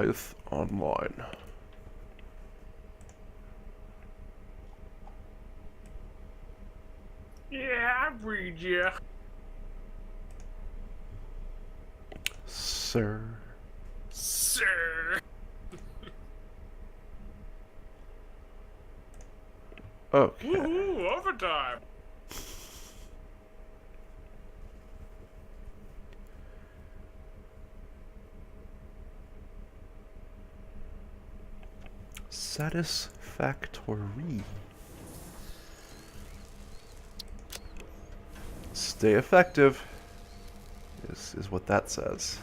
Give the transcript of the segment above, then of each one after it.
Ith online. Yeah, I read you. Sir. Sir. Okay. Woohoo, overtime. Satisfactory. Stay effective is what that says.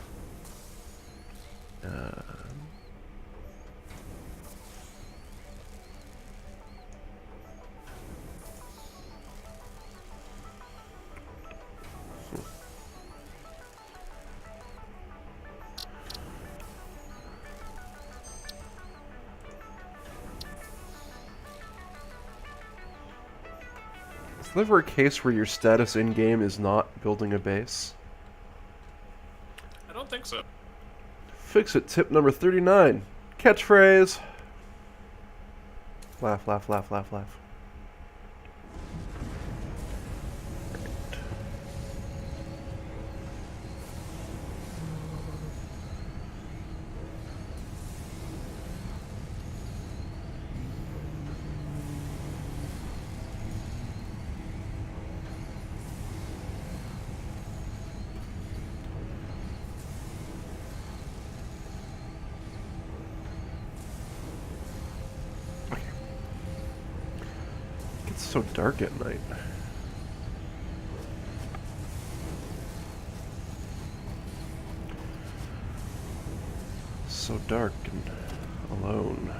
Is there ever a case where your status in-game is not building a base? I don't think so. Fix it. Tip number 39. Catchphrase. Laugh, laugh, laugh, laugh, laugh. It's so dark at night. So dark and alone.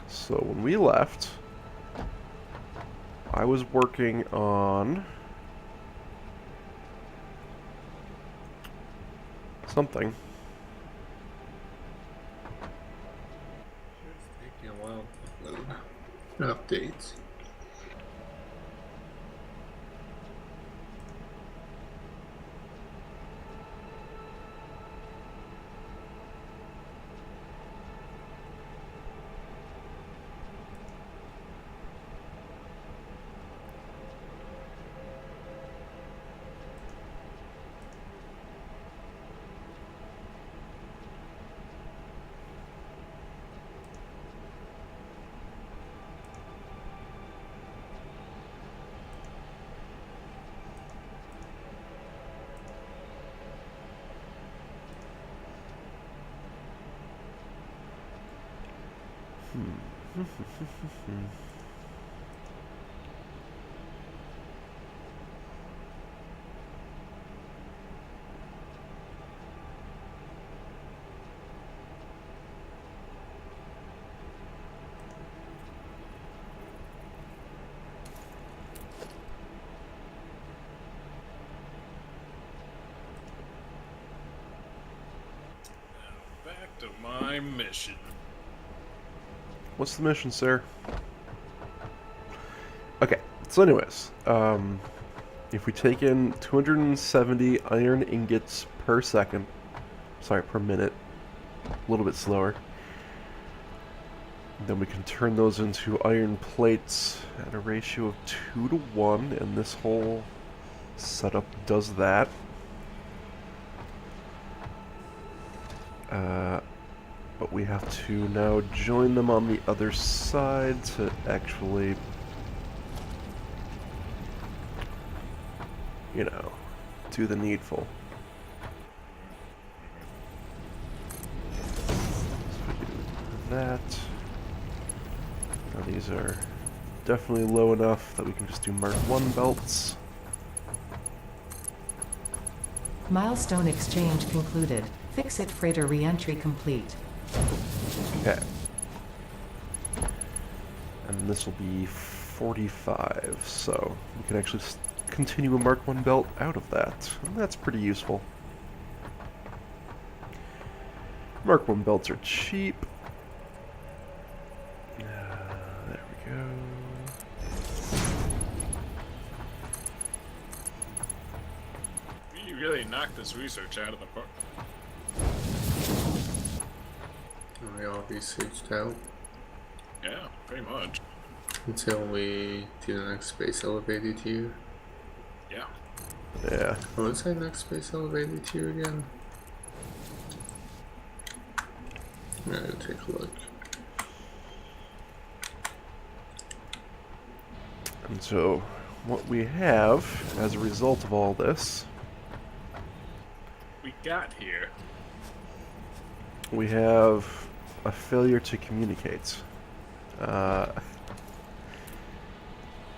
So when we left, I was working on something. It's taking a while to load updates. Back to my mission. What's the mission, sir? Okay, so anyways, if we take in 270 iron ingots per second, sorry, per minute, a little bit slower, then we can turn those into iron plates at a ratio of 2 to 1, and this whole setup does that. But we have to now join them on the other side to actually, you know, do the needful. So we do that. Now these are definitely low enough that we can just do Mark 1 belts. Milestone exchange concluded. Fix-it freighter re-entry complete. Okay. And this will be 45, so we can actually continue a Mark 1 belt out of that. And that's pretty useful. Mark 1 belts are cheap. There we go. You really knocked this research out of the park. We all researched out Yeah, pretty much. until we do the next space elevator tier. Yeah. Yeah. Oh, what's our next space elevator tier again? I'm gonna go take a look. And so, what we have as a result of all this, We got here. we have a failure to communicate.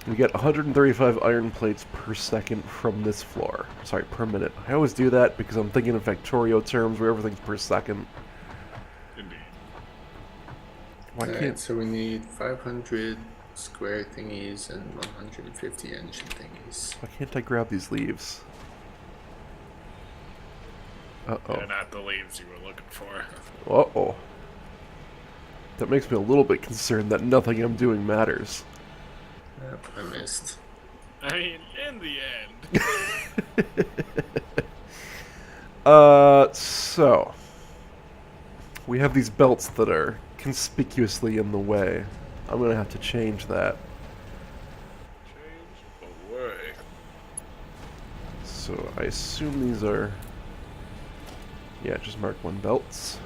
We get 135 iron plates per second from this floor. Sorry, per minute. I always do that because I'm thinking in Factorio terms where everything's per second. Indeed. Why Alright, can't... so we need 500 square thingies and 150 engine thingies. Why can't I grab these leaves? Uh-oh. They're not the leaves you were looking for. Uh-oh. That makes me a little bit concerned that nothing I'm doing matters. Yep, I missed. I mean, in the end. So... We have these belts that are conspicuously in the way. I'm gonna have to change that. Change away. So I assume these are... Yeah, just Mark 1 belts.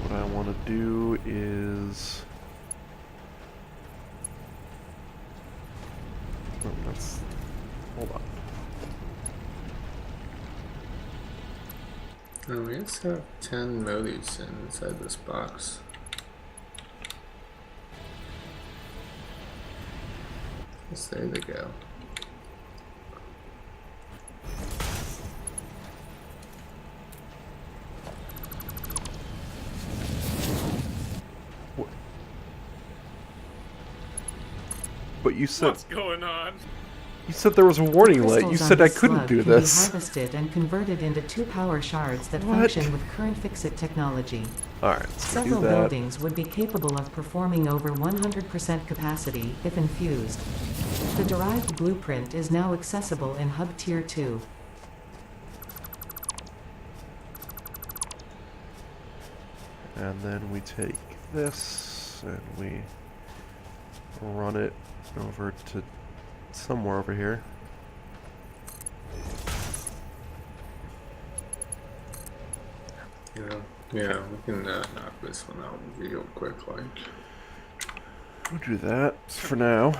What I want to do is... Oh, that's... Hold on. Oh, we just have 10 motors inside this box. Yes, there they go. But you said... What's going on? You said there was a warning light. You Crystals on said I this couldn't slug do can be this. harvested and converted into 2 power shards that What? function with current fix-it technology. Alright, so do Several that. buildings would be capable of performing over 100% capacity if infused. The derived blueprint is now accessible in Hub Tier 2. And then we take this and we run it over to somewhere over here. Yeah, we can knock this one out real quick, like. We'll do that for now.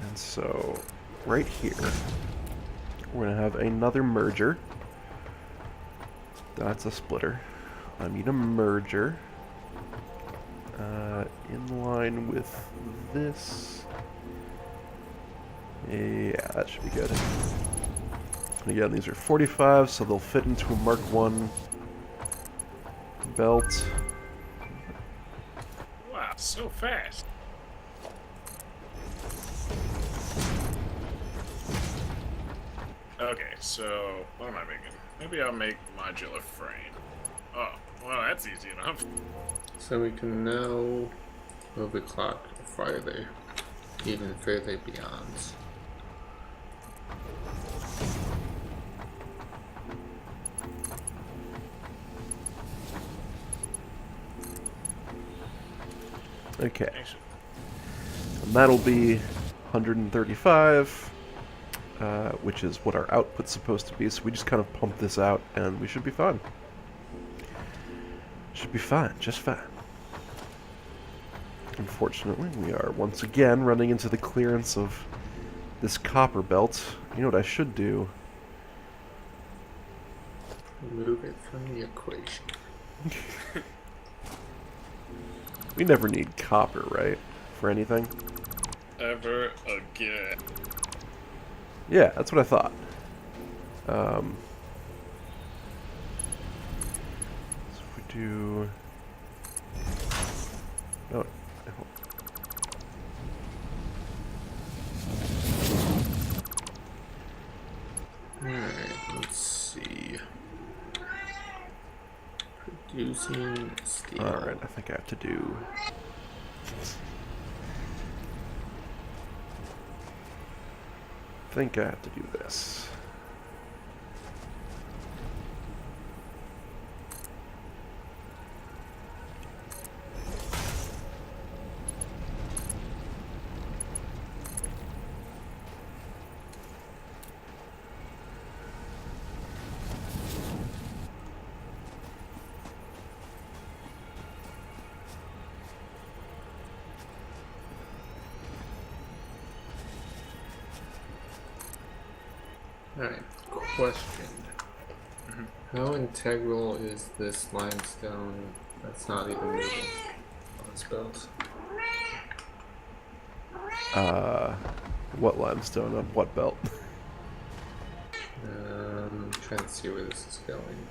And so, right here, we're going to have another merger. That's a splitter. I need a merger. In line with this. Yeah, that should be good. And again, these are 45, so they'll fit into a Mark 1 belt. Wow, so fast. Okay, so what am I making? Maybe I'll make modular frame. Oh, well, that's easy enough. So we can now move the clock farther, even further beyond. Okay. Actually, And that'll be 135, which is what our output's supposed to be. So we just kind of pump this out, and we should be fine. Should be fine, just fine. Unfortunately, we are once again running into the clearance of this copper belt. You know what I should do? Remove it from the equation. We never need copper, right? For anything? ever again. Yeah, that's what I thought. So if we do... No. Alright, let's see. Producing steel. Alright, I think I have to do... I think I have to do this. Alright, question. How integral is this limestone that's not even moving on this belt? What limestone on what belt? Trying to see where this is going.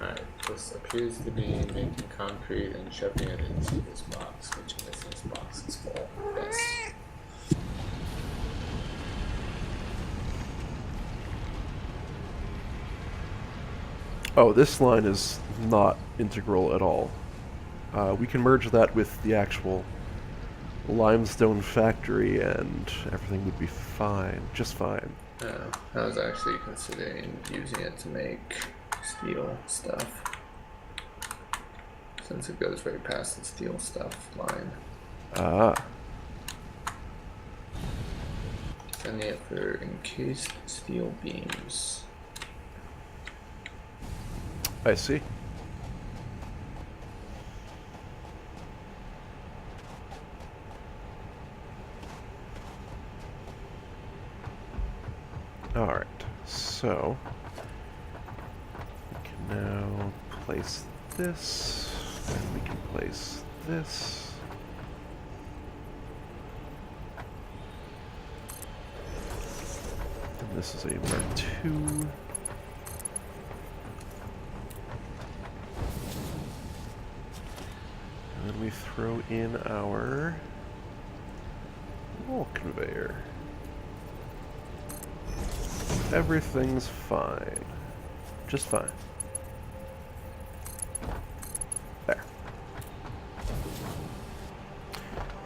Alright, this appears to be making concrete and shoving it into this box, which means this box is full. Yes. Oh, this line is not integral at all. We can merge that with the actual limestone factory and everything would be fine, just fine. I was actually considering using it to make steel stuff, since it goes right past the steel stuff line. Ah. Sending it for encased steel beams. I see. Alright, so we can now place this, and we can place this. And this is a Mark II. And then we throw in our wall conveyor. Everything's fine. Just fine. There.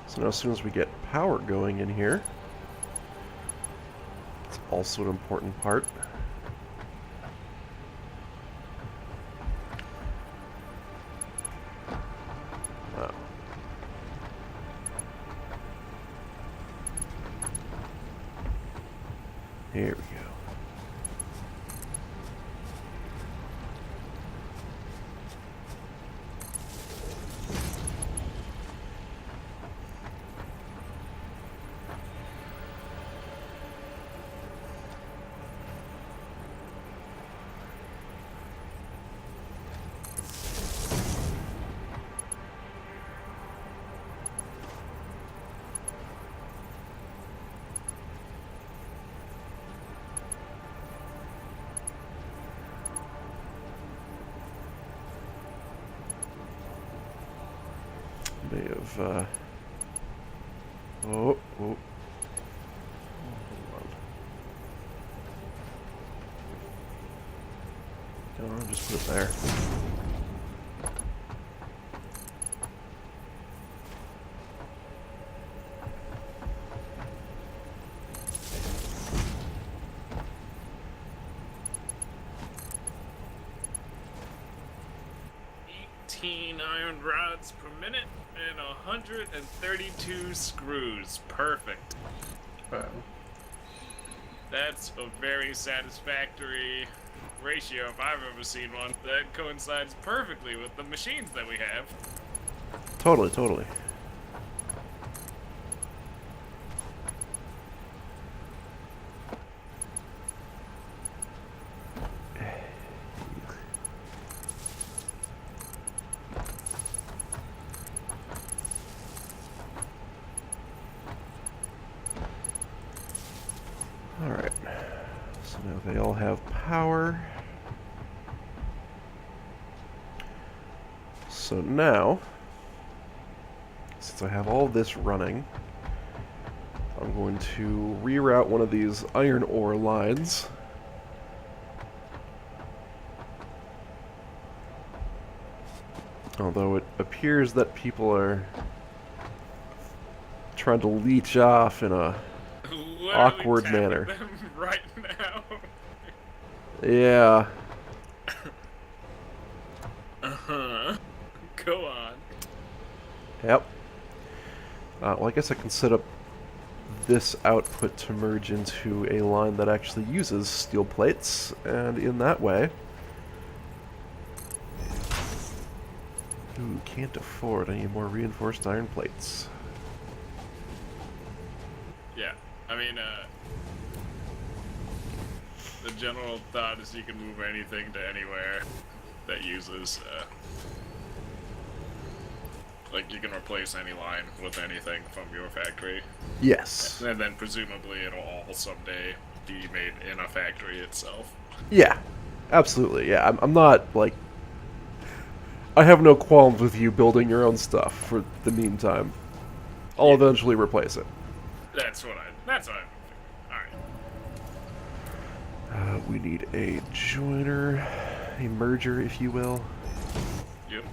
So now as soon as we get power going in here, it's also an important part. Wow. Here we go. May have, oh. Hold on. No, just put it there. Iron rods per minute and 132 screws. Perfect. Wow. That's a very satisfactory ratio if I've ever seen one. That coincides perfectly with the machines that we have. Totally, totally. Alright, so now they all have power. So now, since I have all this running, I'm going to reroute one of these iron ore lines. Although it appears that people are trying to leech off in a Literally awkward tapping manner. them right now. Yeah. Uh-huh. Go on. Yep. Well, I guess I can set up this output to merge into a line that actually uses steel plates, and in that way... Ooh, can't afford any more reinforced iron plates. Yeah. I mean, the general thought is you can move anything to anywhere that uses, like you can replace any line with anything from your factory. Yes. And then presumably it'll all someday be made in a factory itself. Yeah. Absolutely, yeah. I'm not, like... I have no qualms with you building your own stuff for the meantime. I'll eventually replace it. That's what I'm Alright. We need a joiner, a merger, if you will. Yep.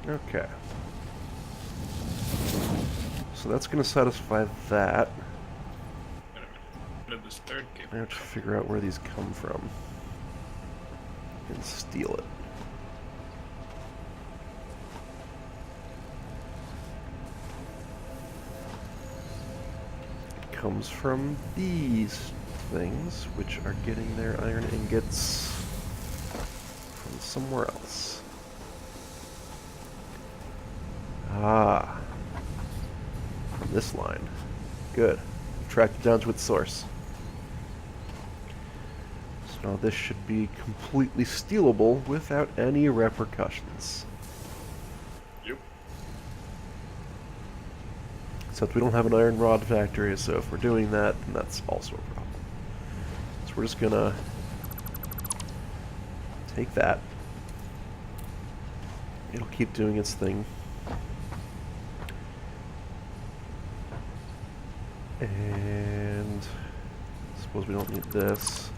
Okay. So that's going to satisfy that. Where did this third game I have to figure out where these come from. And steal it. It comes from these things, which are getting their iron ingots from somewhere else. Ah. From this line. Good. Tracked it down to its source. So now this should be completely stealable without any repercussions. Yep. Except we don't have an iron rod factory, so if we're doing that, then that's also a problem. So we're just gonna take that. It'll keep doing its thing. And I suppose we don't need this.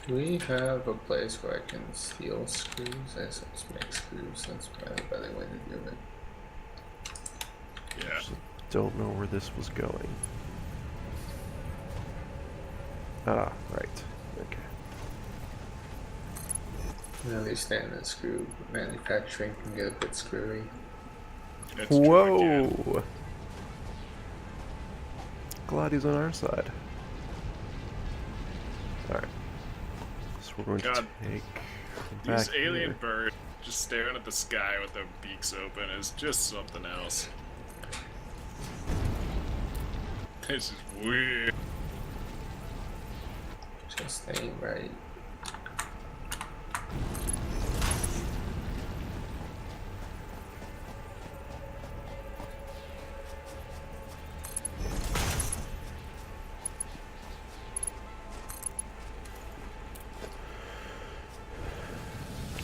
Do we have a place where I can steal screws? I guess I just make screws, that's probably a better way to do it. Yeah. Just don't know where this was going. Ah, right. Okay. I understand that screw manufacturing can get a bit screwy. It's true again. Whoa! Glad he's on our side. Alright. So we're going to God, take These back alien here. birds just staring at the sky with their beaks open is just something else. This is weird. Just ain't right.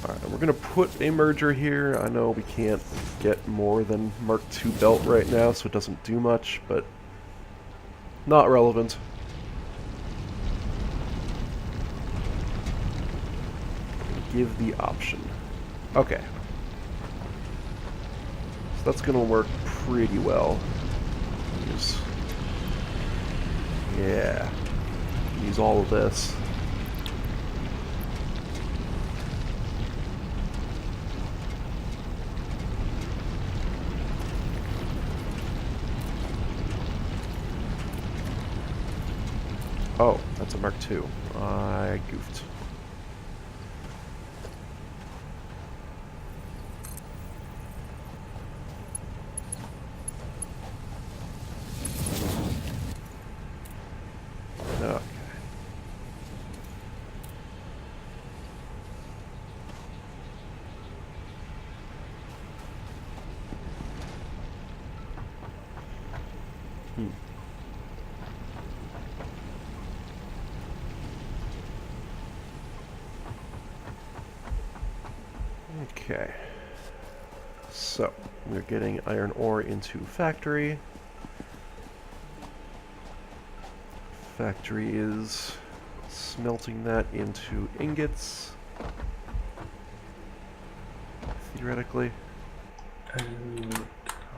Alright, we're gonna put a merger here. I know we can't get more than Mark II belt right now, so it doesn't do much, but not relevant. Give the option. Okay. So that's gonna work pretty well. Yeah. Use all of this. Oh, that's a Mark II. I goofed. Okay. Hmm. Okay. So, we're getting iron ore into factory. Factory is smelting that into ingots. Theoretically. And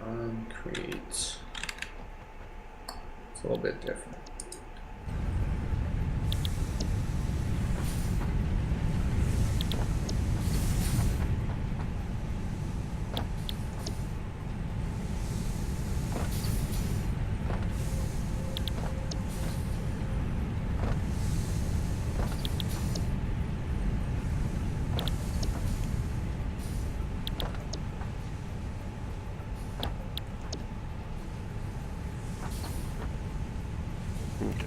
concrete. It's a little bit different. Okay.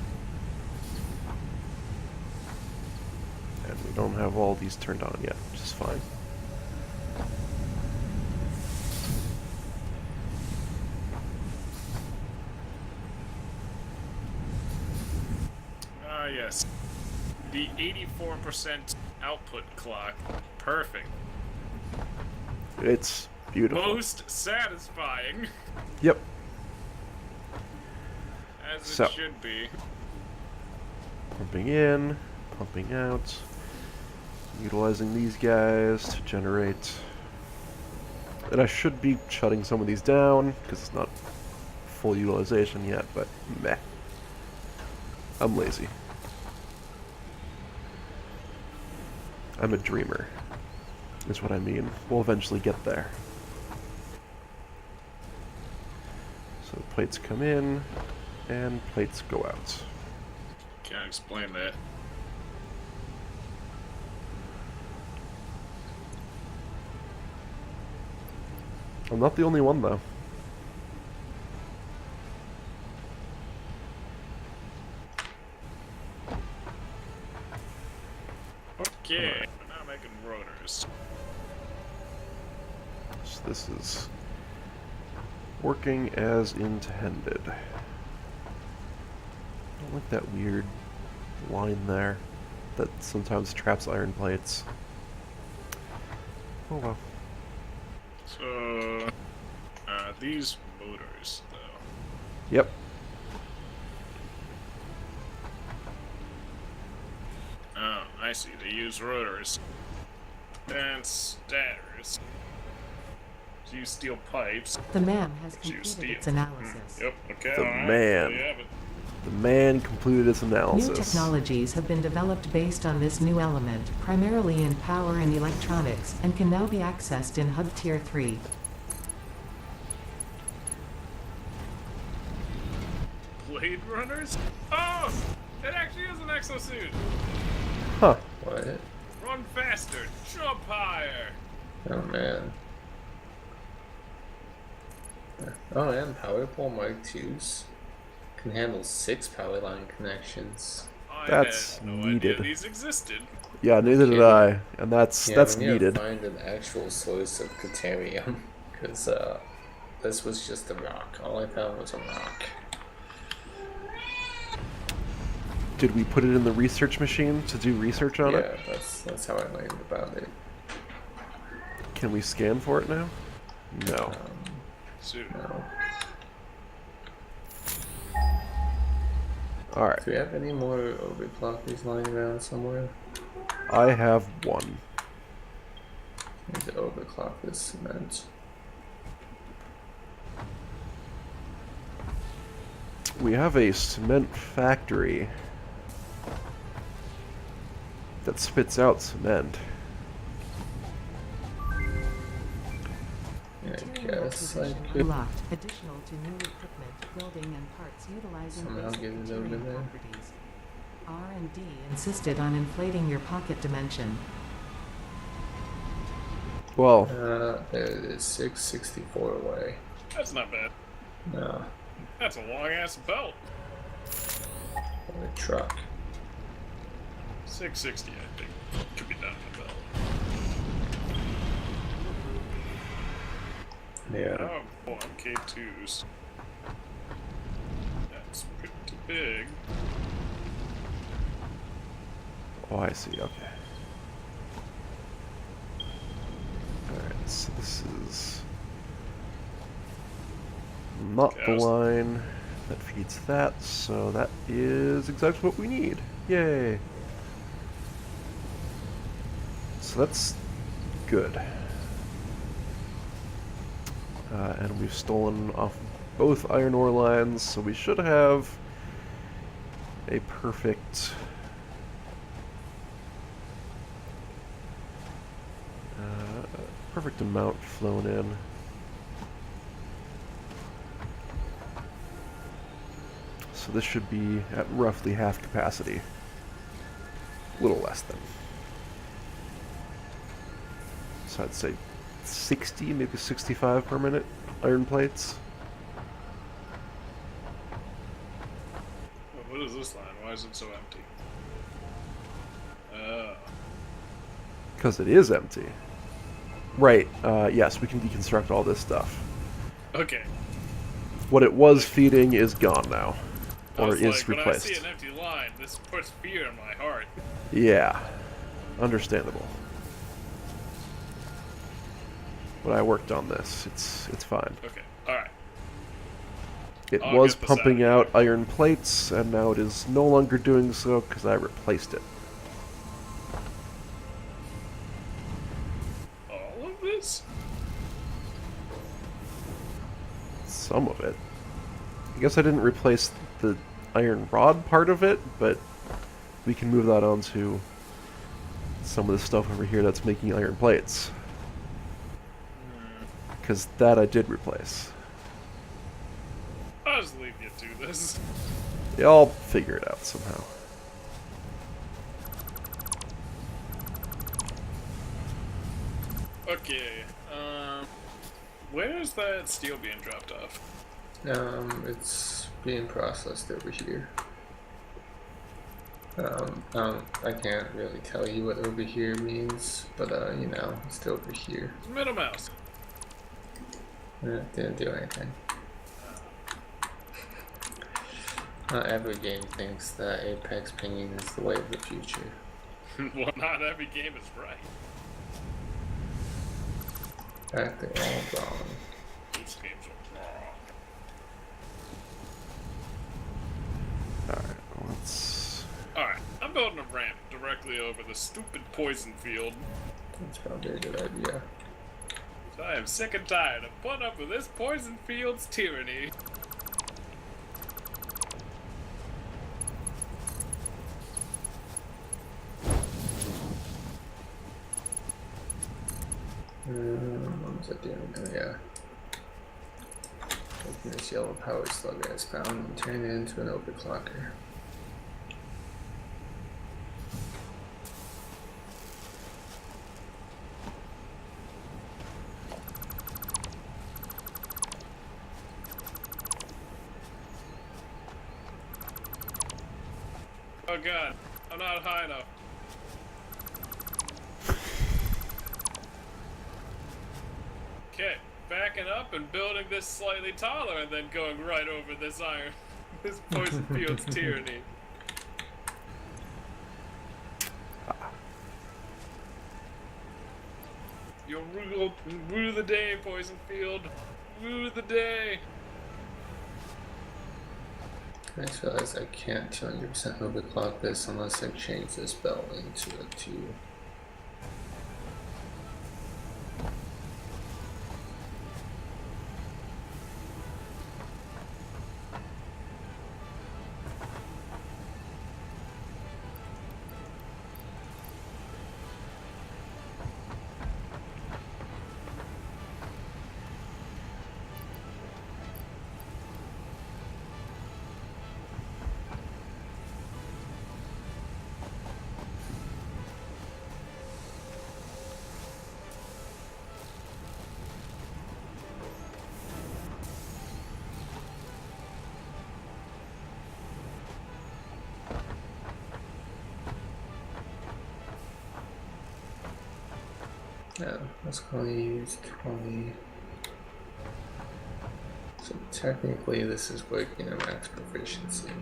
And we don't have all these turned on yet, which is fine. Ah, yes. The 84% output clock. Perfect. It's beautiful. Most satisfying. Yep. As So. it should be. Pumping in, pumping out, utilizing these guys to generate. And I should be shutting some of these down, because it's not full utilization yet, but meh. I'm lazy. I'm a dreamer, is what I mean. We'll eventually get there. So plates come in, and plates go out. Can't explain that. I'm not the only one, though. Okay, we're now making rotors. So this is working as intended. I don't like that weird line there that sometimes traps iron plates. Oh well. So, these motors, though. Yep. Oh, I see. They use rotors. And statters. So you steel pipes. The man has So you completed steel. its analysis. Yep, okay, The alright. man. So you have it. The man completed his analysis. New technologies have been developed based on this new element, primarily in power and electronics, and can now be accessed in Hub Tier 3. Blade runners? Oh! It actually is an exosuit! Huh. What? Run faster! Jump higher! Oh man. Oh, and power pole Mark IIs can handle 6 power line connections. I That's had no needed. idea these existed. Yeah, neither did I. And that's Yeah, we need needed. to find an actual source of Caterium, because this was just a rock. All I found was a rock. Did we put it in the research machine to do research on it? Yeah, that's how I learned about it. Can we scan for it now? No. Suit. No. Alright. Do we have any more overclockers lying around somewhere? I have one. Need to overclock this cement. We have a cement factory that spits out cement. Yeah, I guess I could Locked. Additional to new equipment, building and parts utilizing somehow basic get it over Caterium there. properties. R&D insisted on inflating your pocket dimension. Well, there it is, 664 away. That's not bad. No, That's a long ass belt. what a truck. 660, I think. Could be done in the belt. Yeah. Oh, boy, K2s. big. Oh, I see. Okay. Alright, so this is not the Cows. line that feeds that, so that is exactly what we need. Yay! So that's good. And we've stolen off both iron ore lines, so we should have a perfect perfect amount flown in. So this should be at roughly half capacity. A little less than. So I'd say 60, maybe 65 per minute iron plates. Oh, what is this line? Why is it so empty? Because it is empty. Right, yes, we can deconstruct all this stuff. Okay. What it was feeding is gone now. I Or was is like, when I replaced. see an empty line, this puts fear in my heart. Yeah. Understandable. But I worked on this. It's fine. Okay, alright. It I'll was get this pumping out out iron plates, and now it is no longer doing so because I replaced it. All of this? Some of it. I guess I didn't replace the iron rod part of it, but we can move that on to some of the stuff over here that's making iron plates. Because that I did replace. I'll just leave you to this. Yeah, I'll figure it out somehow. Okay, where's that steel being dropped off? It's being processed over here. I can't really tell you what over here means, but you know, it's over here. Middle mouse. Didn't do anything. Not every game thinks that Apex pinging is the way of the future. Well, not every game is right. In fact, they're all wrong. These games are wrong. Alright, let's... Alright, I'm building a ramp directly over the stupid poison field. That's probably a good idea. So I am sick and tired of putting up with this poison field's tyranny. What was I doing? Oh, yeah. Taking this yellow power slug I found and turning it into an overclocker. Oh god, I'm not high enough. Okay, backing up and building this slightly taller and then going right over this iron. This poison field's tyranny. You'll rue the day, poison field. Rue the day. I just realized I can't 200% overclock this unless I change this bell into a 2. Yeah, let's only use 20. So technically this is working at max proficiency.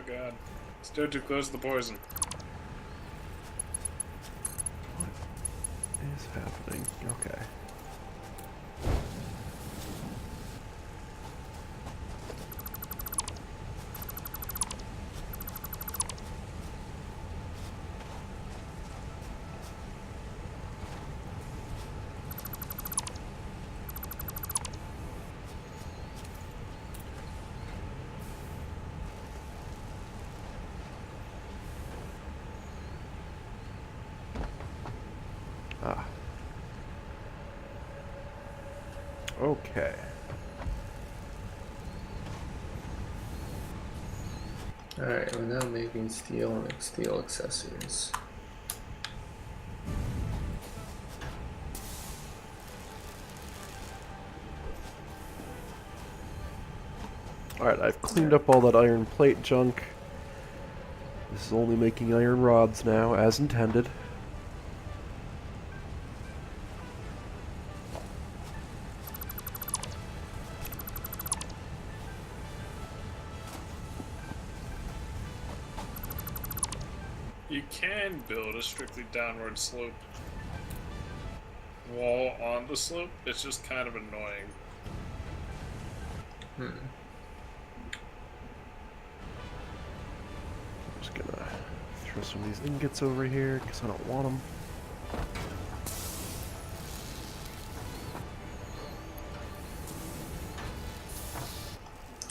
god. Still too close to the poison. What is happening? Okay. Ah. Okay. Alright, we're now making steel and steel accessories. Alright, I've cleaned up all that iron plate junk. This is only making iron rods now, as intended. You can build a strictly downward slope wall on the slope. It's just kind of annoying. Hmm. I'm just gonna throw some of these ingots over here, because I don't want them.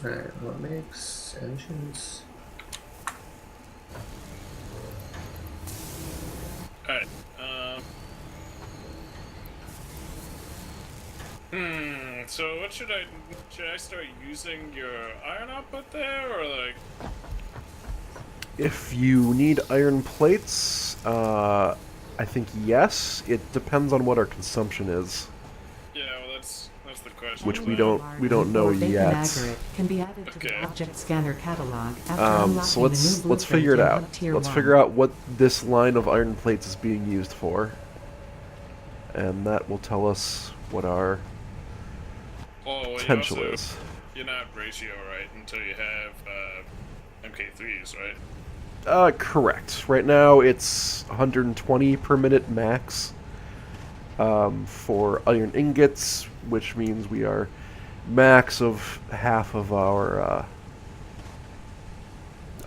Alright, what makes engines? Alright, so what should I start using your iron output there, or like... If you need iron plates, I think yes. It depends on what our consumption is, Yeah, well that's the question. which we So- don't know Or bacon yet. aggregate can be added to the Okay. object scanner catalog after unlocking So the let's new let's figure it blueprint in out. Hub Tier Let's 1. figure out what this line of iron plates is being used for, and that will tell us what our Oh, well, potential you also, is. you're not ratio right until you have MK3s, right? Correct. Right now it's 120 per minute max for iron ingots, which means we are max of half of our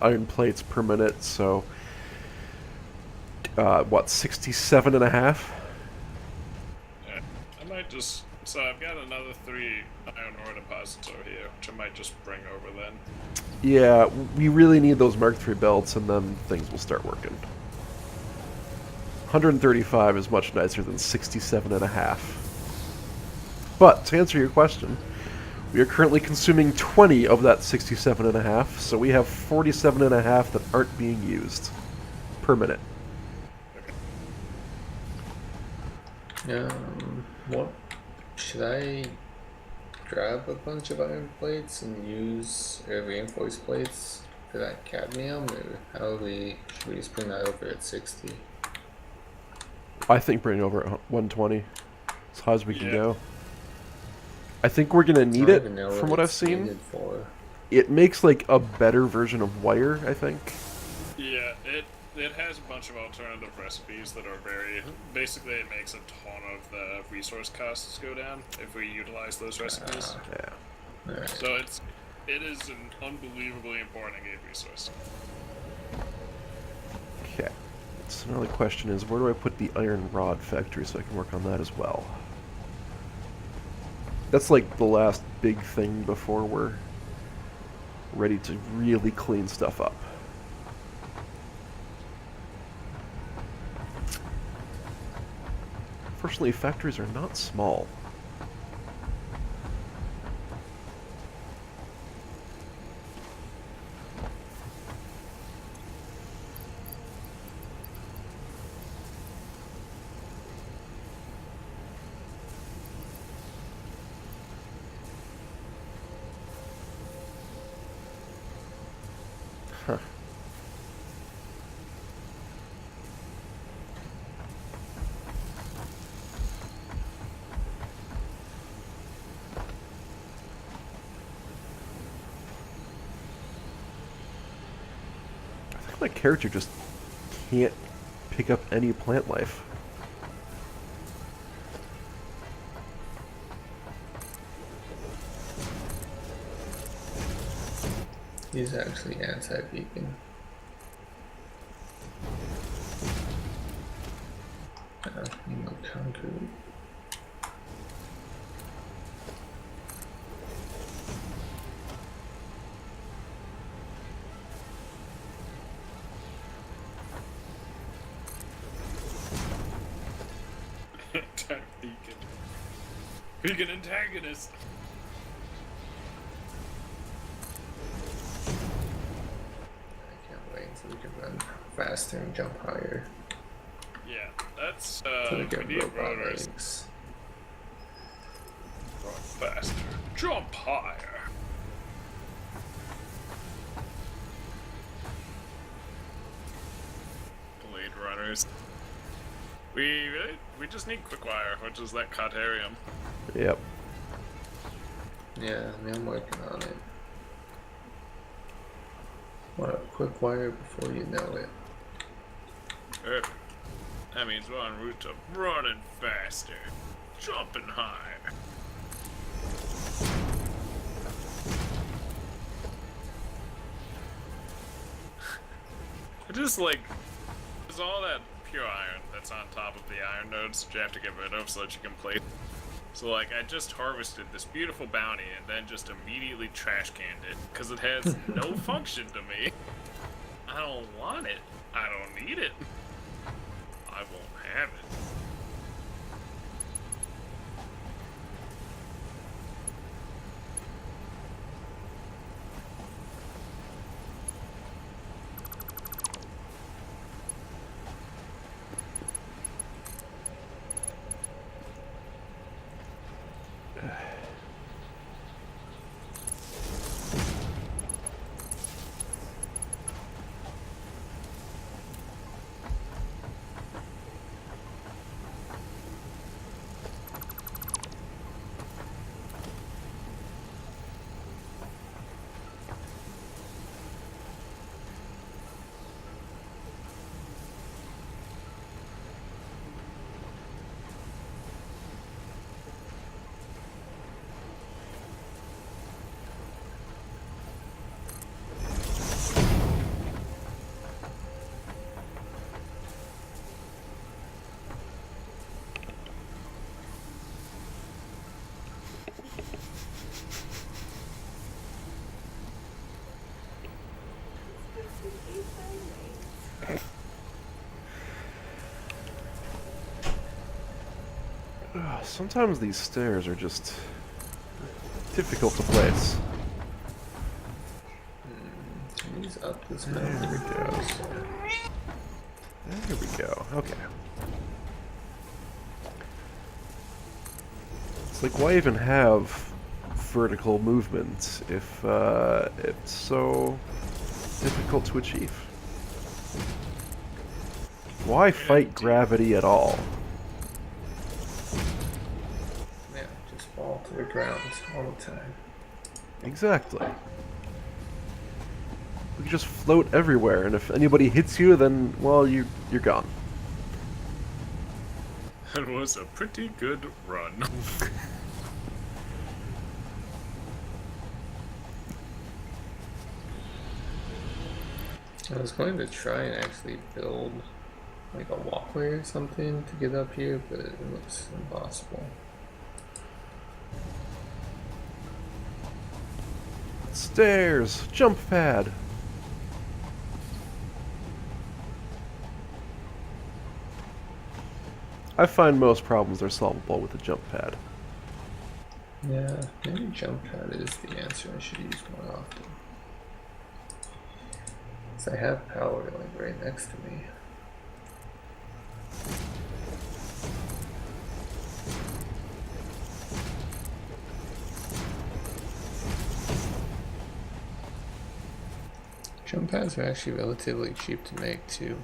iron plates per minute. So, what, 67 and a half? Yeah. I might just... So I've got another 3 iron ore deposits over here, which I might just bring over then. Yeah, we really need those Mark III belts, and then things will start working. 135 is much nicer than 67 and a half. But, to answer your question, we are currently consuming 20 of that 67 and a half, so we have 47 and a half that aren't being used per minute. What? Should I grab a bunch of iron plates and use reinforced plates for that cadmium, or should we just bring that over at 60? I think bring it over at 120 as high as we can Yeah. go. I think we're gonna need I don't it even know from what what I've it's seen. needed for. It makes like a better version of wire, I think. Yeah, it has a bunch of alternative recipes that are very... Basically, it makes a ton of the resource costs go down if we utilize those recipes. Yeah. Alright. So it is an unbelievably important engage resource. Okay. So now the question is, where do I put the iron rod factory so I can work on that as well? That's like the last big thing before we're ready to really clean stuff up. Fortunately, factories are not small. Huh. My character just can't pick up any plant life. He's actually anti-vegan. No concrete. Anti-vegan. Vegan antagonist. I can't wait until we can run faster and jump higher. Yeah, that's So we we get need robot runners. legs. Run faster. Jump higher. Blade runners. We just need Quickwire, which is that Cotarium. Yep. Yeah, I mean, I'm working on it. What a quick wire before you know it. Perfect. That means we're en route to running faster, jumping higher. I just like, there's all that pure iron that's on top of the iron nodes that you have to get rid of so that you can plate. So like, I just harvested this beautiful bounty and then just immediately trash canned it because it has no function to me. I don't want it. I don't need it. I won't have it. Sometimes these stairs are just difficult to place. He's up this There mountain. we go. There we go. Okay. It's like, why even have vertical movement if it's so difficult to achieve? Why fight gravity at all? Yeah, just fall to the ground all the time. Exactly. We can just float everywhere, and if anybody hits you, then, well, you're gone. That was a pretty good run. I was going to try and actually build like a walkway or something to get up here, but it looks impossible. Stairs! Jump pad! I find most problems are solvable with a jump pad. Yeah, maybe jump pad is the answer I should use more often. 'Cause I have power like right next to me. Jump pads are actually relatively cheap to make too.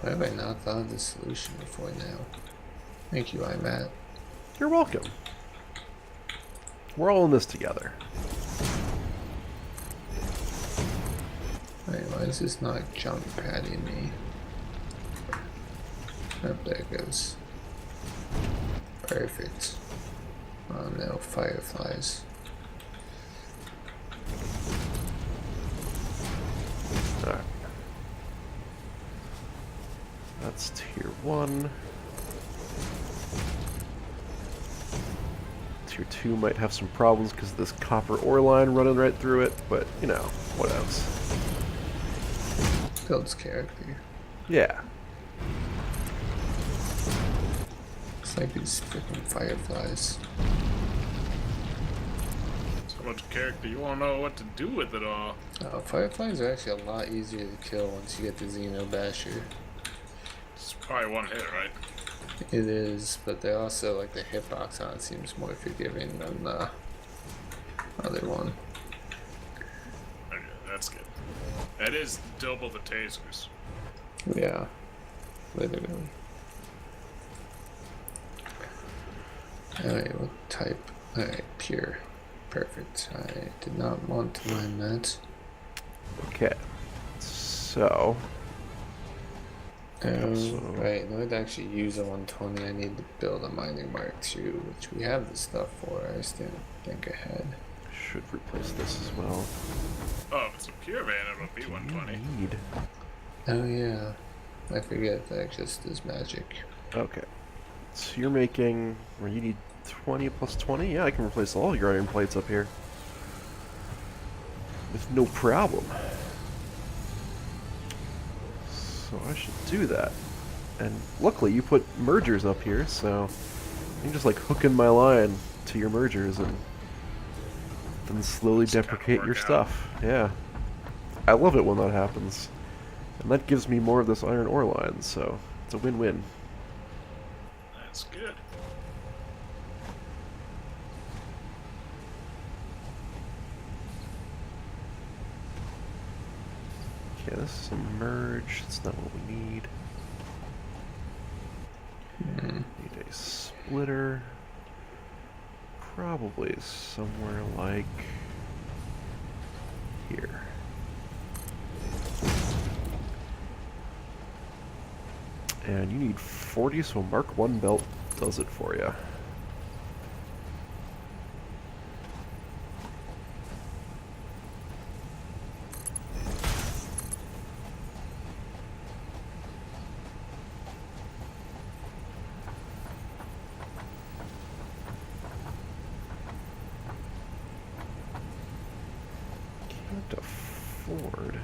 Why have I not thought of this solution before now? Thank you, iMatt. You're welcome. We're all in this together. Wait, why is this not jump padding me? Oh, there it goes. Perfect. Oh no, fireflies. Alright. That's tier 1. Tier 2 might have some problems because of this copper ore line running right through it, but, you know, what else? Builds character. Yeah. It's like these freaking fireflies. So much character, you won't know what to do with it all. Fireflies are actually a lot easier to kill once you get the Xeno Basher. It's probably one hit, right? It is, but they're also like the hitbox on it seems more forgiving than the other one. Okay, that's good. That is double the tasers. Yeah, literally. Alright, what type? Alright, pure. Perfect. I did not want to mine that. Okay. So, Right, in order to actually use a 120, I need to build a mining mark II, which we have the stuff for. I just didn't think ahead. should replace this as well. Oh, if it's a pure van, it'll be 120. Need. Oh yeah, I forget that just is magic. Okay. So you're making, or you need 20 plus 20? Yeah, I can replace all your iron plates up here. With no problem. So I should do that. And luckily you put mergers up here, so I can just like hook in my line to your mergers and then slowly Just kinda deprecate your work out. stuff. Yeah. I love it when that happens. And that gives me more of this iron ore line, so it's a win-win. That's good. Okay, this is a merge. It's not what we need. Need a splitter. Probably somewhere like here. And you need 40, so Mark 1 belt does it for you. Can't afford.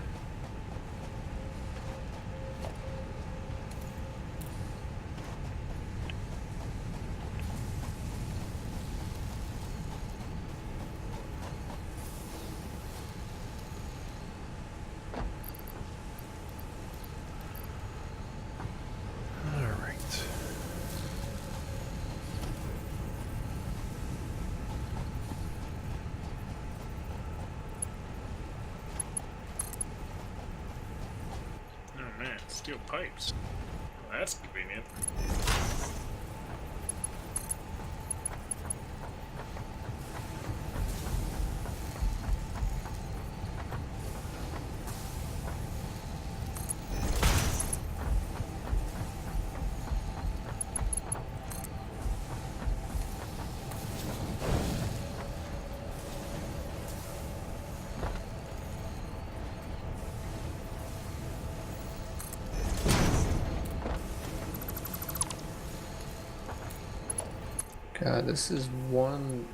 Alright. Oh man, steel pipes. Well, that's convenient. God, this is one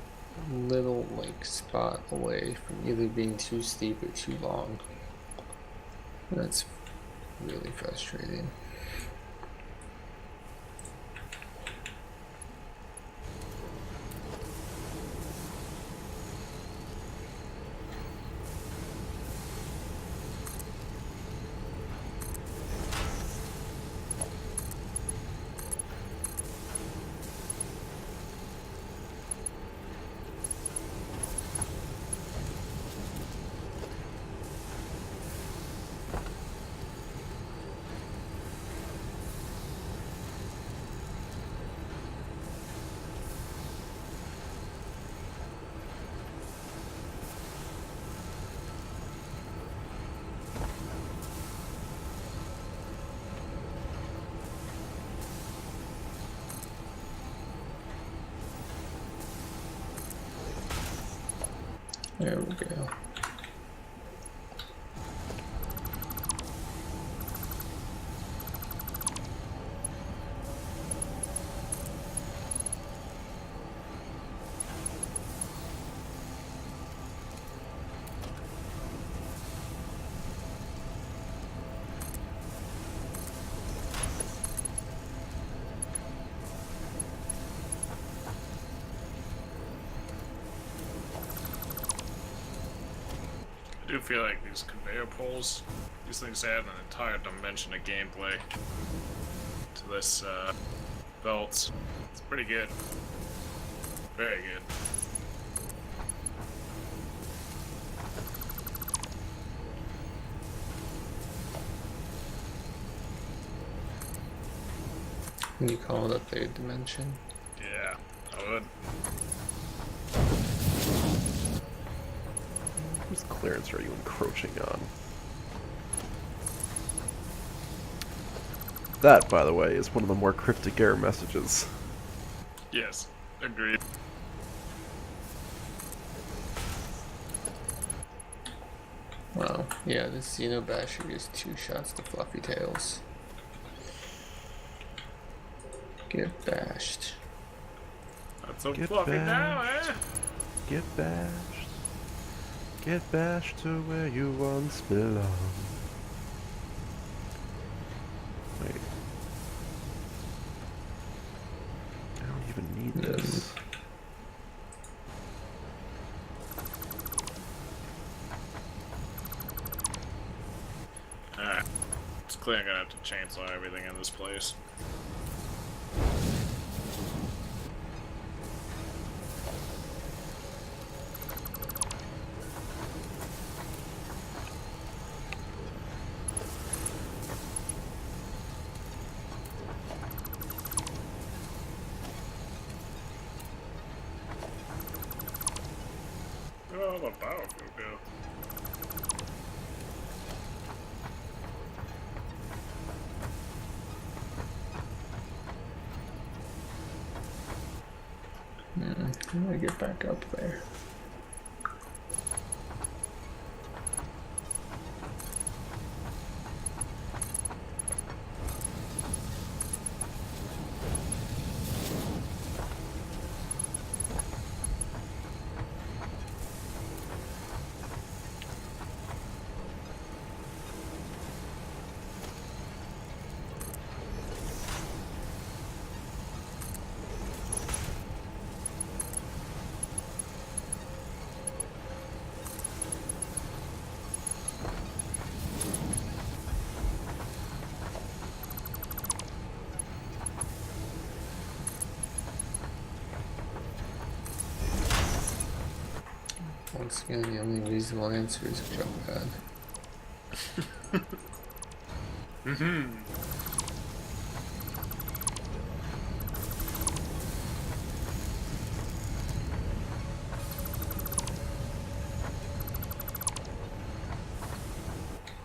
little like spot away from either being too steep or too long. That's really frustrating. There we go. I do feel like these conveyor poles, these things add an entire dimension of gameplay to this belt. It's pretty good. Very good. Can you call it a third dimension? Yeah, I would. Whose clearance are you encroaching on? That, by the way, is one of the more cryptic error messages. Yes, agreed. Wow. Yeah, this Xeno Basher is 2 shots to Fluffy Tails. Get bashed. That's so Get fluffy now, bashed. eh? Get bashed. Get bashed to where you once belonged. Wait. I don't even need this. Alright. It's clear I'm gonna have to chainsaw everything in this place. Oh, the power go. I'm gonna get back up there. Once again, the only reasonable answer is jump pad.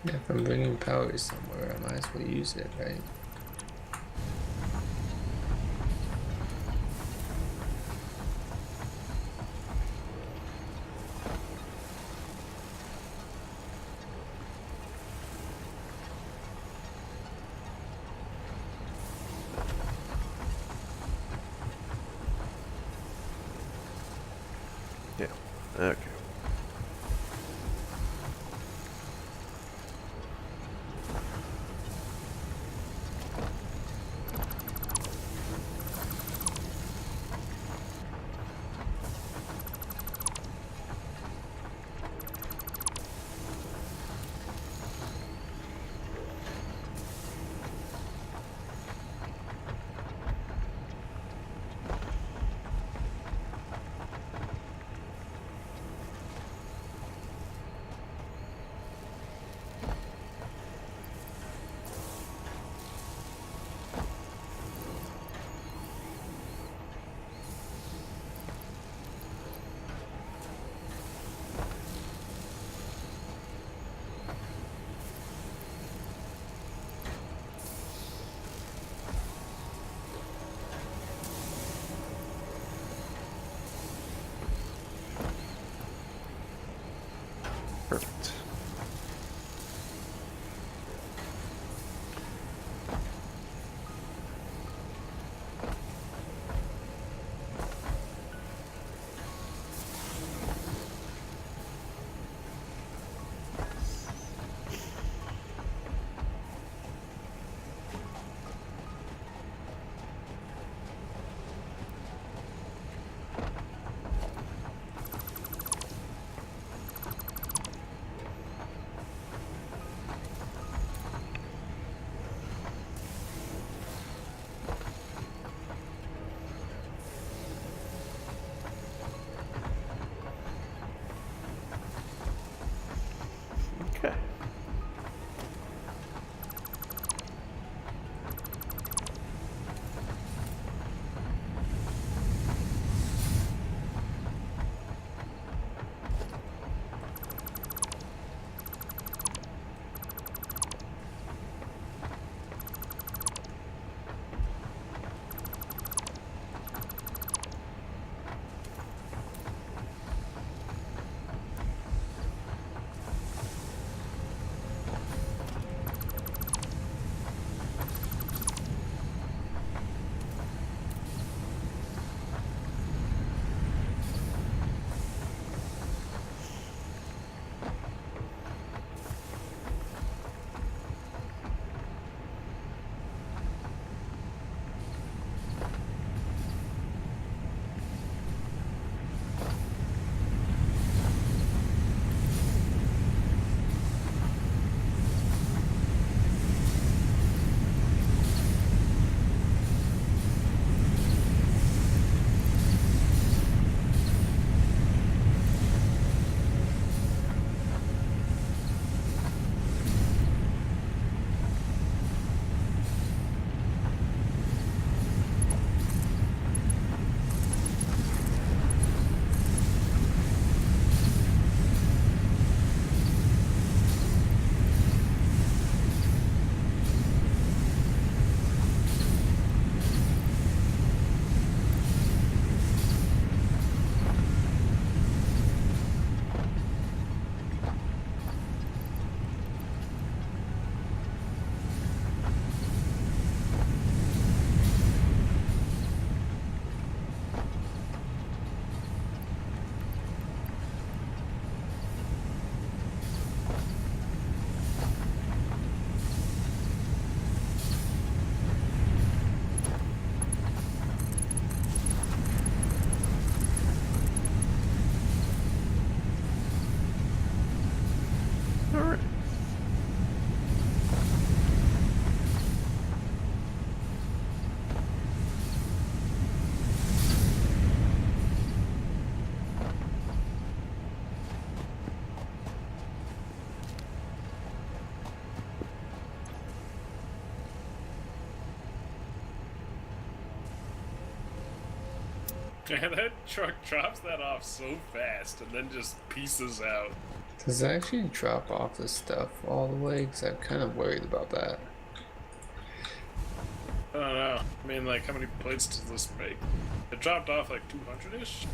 Yeah, if I'm bringing power somewhere, I might as well use it, right? Yeah. Okay. Man, that truck drops that off so fast and then just pieces out. Does it actually drop off the stuff all the way? Because I'm kind of worried about that. I don't know. I mean, like, how many plates does this make? It dropped off like 200-ish?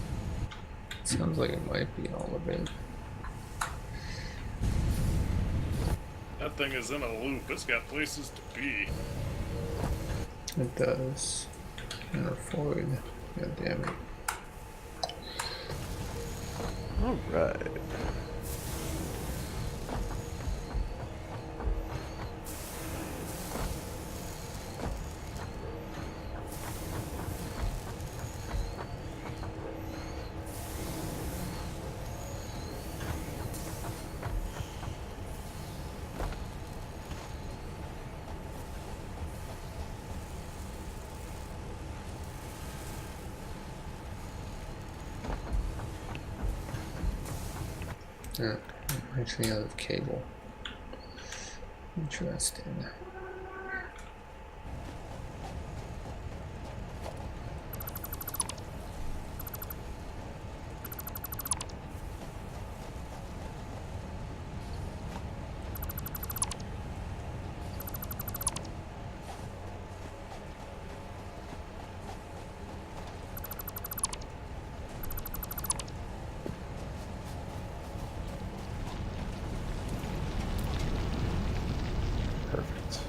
Sounds like it might be all of it. That thing is in a loop. It's got places to be. It does. And forward. God damn it. Alright. Yeah, I'm actually out of cable. Interesting. Perfect.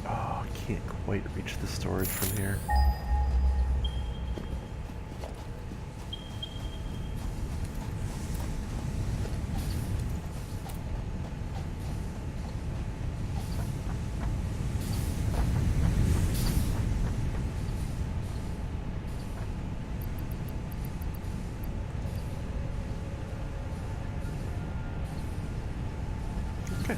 Oh, I can't quite reach the storage from here. Okay.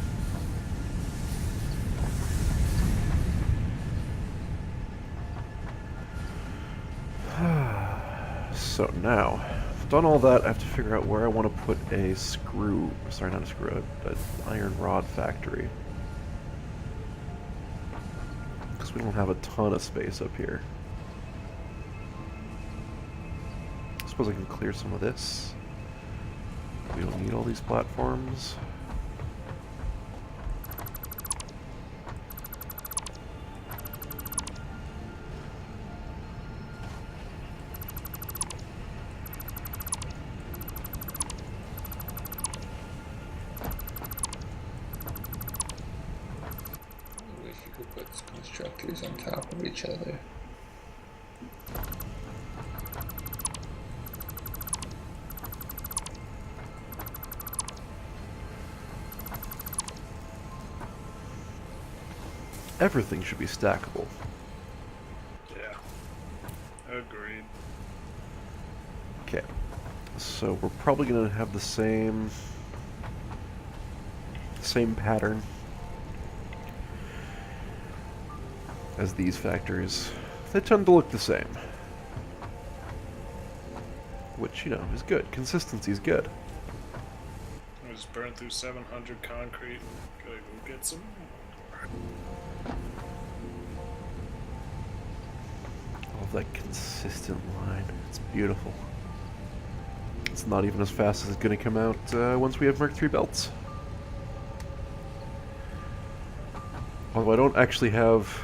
So now, I've done all that, I have to figure out where I want to put a screw, sorry, not a screw, an iron rod factory. Because we don't have a ton of space up here. I suppose I can clear some of this. We don't need all these platforms. I wish you could put constructors on top of each other. Everything should be stackable. Yeah. Agreed. Okay. So we're probably going to have the same pattern as these factories. They tend to look the same. Which, you know, is good. Consistency is good. I just burned through 700 concrete. Gotta go get some more. All of that consistent line. It's beautiful. It's not even as fast as it's going to come out once we have Merc 3 belts. Although I don't actually have...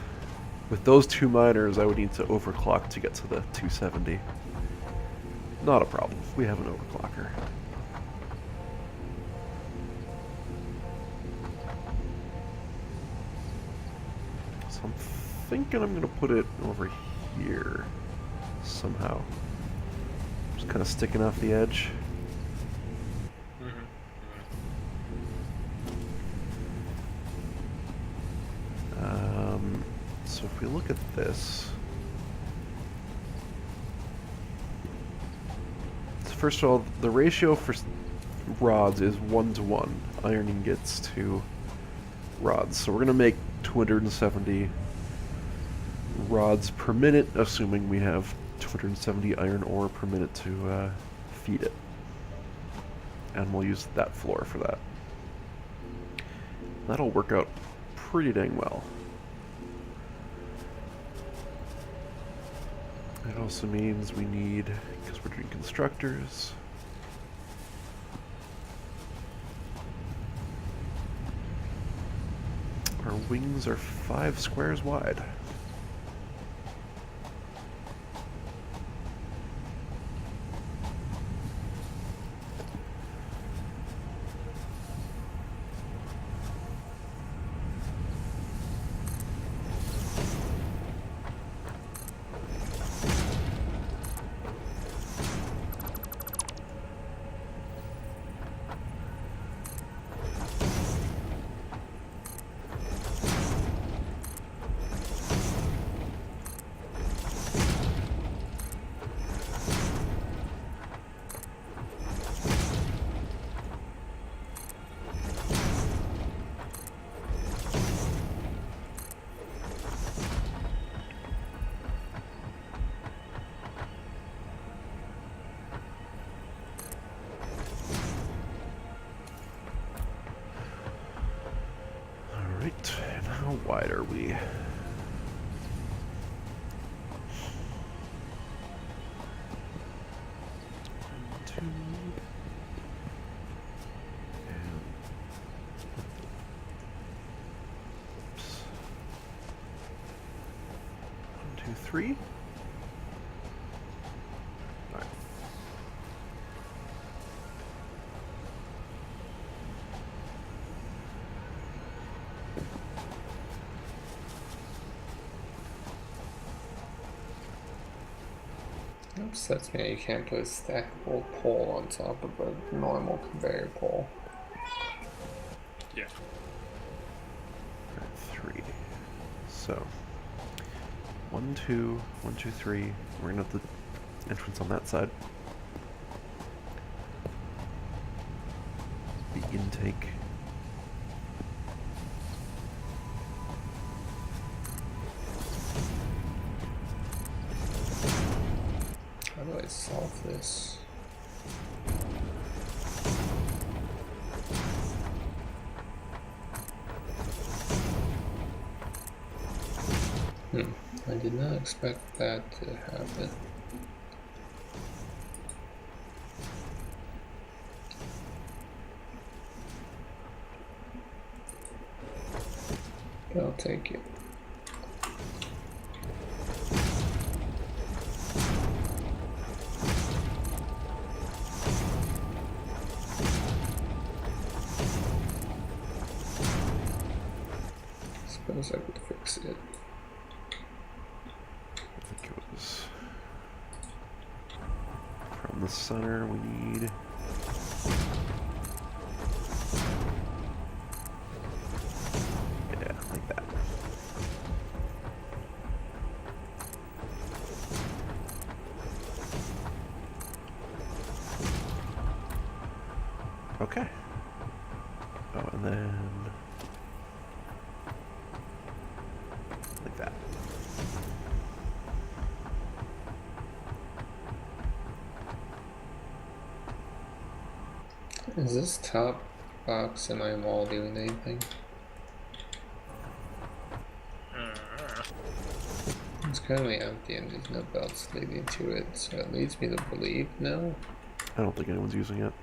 With those two miners, I would need to overclock to get to the 270. Not a problem. We have an overclocker. So I'm thinking I'm going to put it over here somehow. Just kind of sticking off the edge. So if we look at this, so first of all, the ratio for rods is 1:1, iron ingots to rods. So we're going to make 270 rods per minute, assuming we have 270 iron ore per minute to feed it. And we'll use that floor for that. That'll work out pretty dang well. It also means we need, because we're doing constructors, our wings are 5 squares wide. Alright, and how wide are we? Two. And oops. 1, 2, 3. Alright. Oops, that's me. You can't put a stackable pole on top of a normal conveyor pole. Yeah. Alright, 3. So 1, 2, 1, 2, 3. We're gonna have the entrance on that side. The intake. How do I solve this? I did not expect that to happen. But I'll take it. Suppose I could fix it. I think it was from the center. We need like that. Okay. Oh, and then like that. Is this top box in my wall doing anything? It's currently empty and there's no belts leading to it, so it leads me to believe no. I don't think anyone's using it.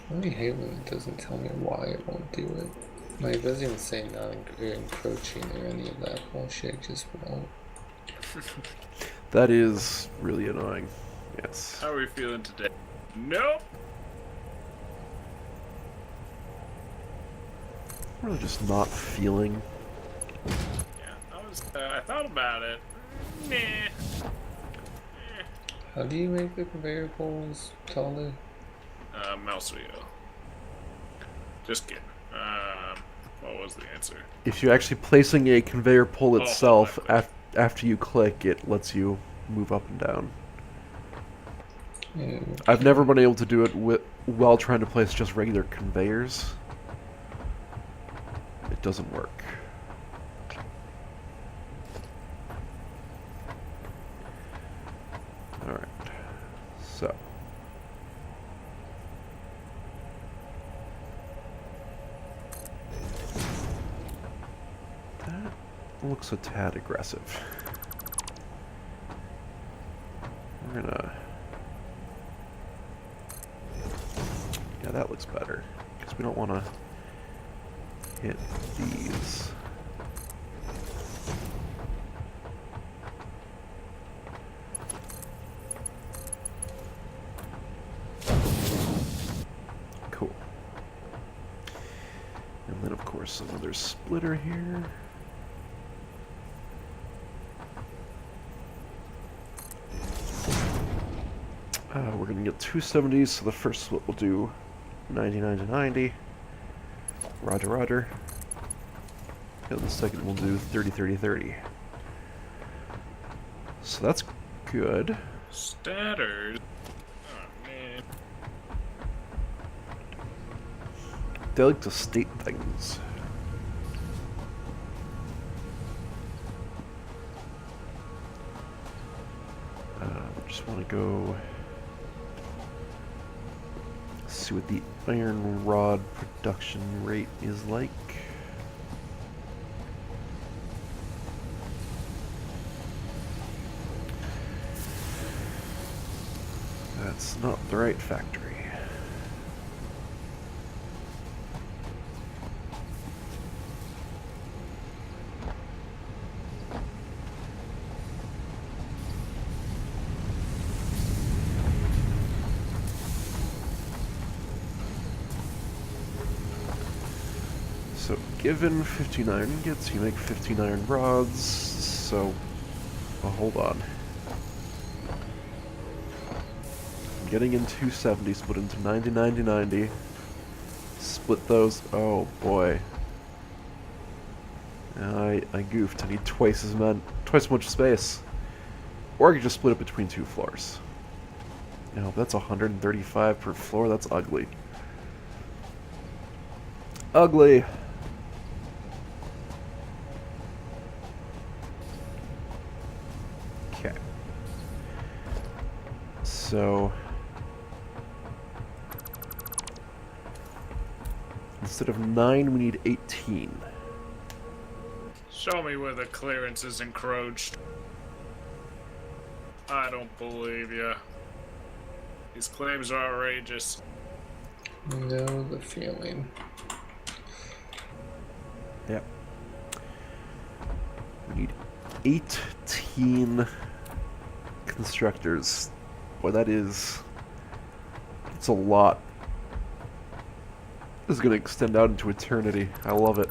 I really hate when it doesn't tell me why it won't do it. Like, it doesn't even say not encroaching or any of that bullshit, just won't. That is really annoying. Yes. How are we feeling today? Nope. Really just not feeling. Yeah, I thought about it. Nah. How do you make the conveyor poles taller? Mouse wheel. Just kidding. What was the answer? If you're actually placing a conveyor pull Oh, itself, hold on, after you click, it lets you move up and down. Okay. I've never been able to do it while trying to place just regular conveyors. It doesn't work. Alright. So. That looks a tad aggressive. We're gonna... Yeah, that looks better. Because we don't want to hit these. Cool. And then, of course, another splitter here. We're going to get 270s, so the first split will do 99 to 90. Roger, roger. And the second will do 30, 30, 30. So that's good. Statters. Oh, man. They like to state things. Just want to go see what the iron rod production rate is like. That's not the right factory. So, given 15 iron ingots, you make 15 iron rods, so... Oh, hold on. I'm getting in 270, split into 90, 90, 90. Split those... Oh, boy. I goofed. I need twice as much space. Or I could just split it between two floors. No, that's 135 per floor. That's ugly. Ugly! Okay. So... instead of 9, we need 18. Show me where the clearance is encroached. I don't believe you. These claims are outrageous. Know the feeling. Yep. We need 18 constructors. Boy, that is... It's a lot. This is going to extend out into eternity. I love it.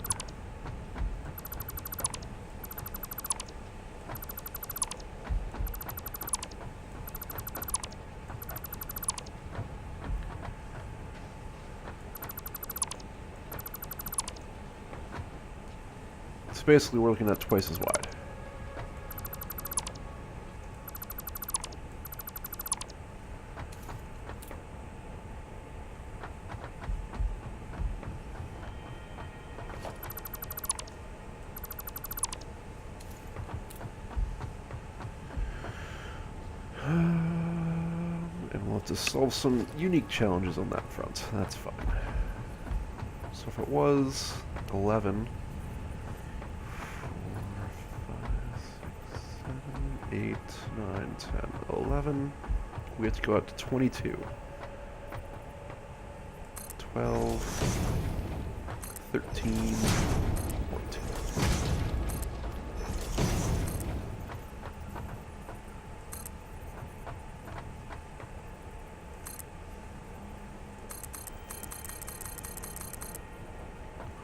So basically we're looking at twice as wide. And we'll have to solve some unique challenges on that front. That's fine. So if it was 11... 8, 9, 10, 11. We have to go out to 22. 12, 13, 14.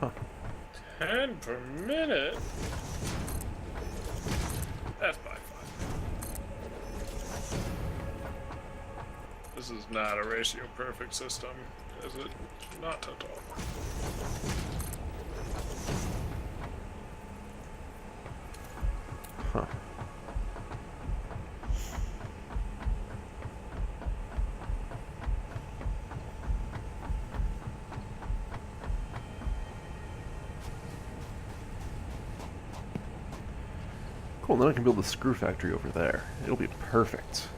Huh. 10 per minute? That's by 5. This is not a ratio perfect system, is it? Not at all. Huh. Cool, then I can build a screw factory over there. It'll be perfect.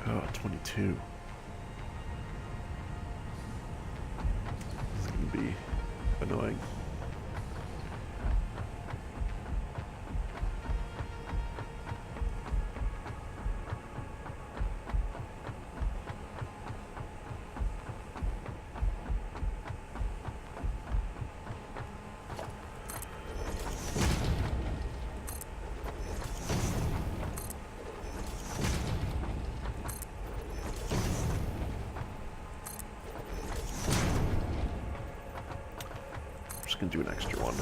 Oh, 22. This is gonna be annoying. I'm just gonna do an extra one.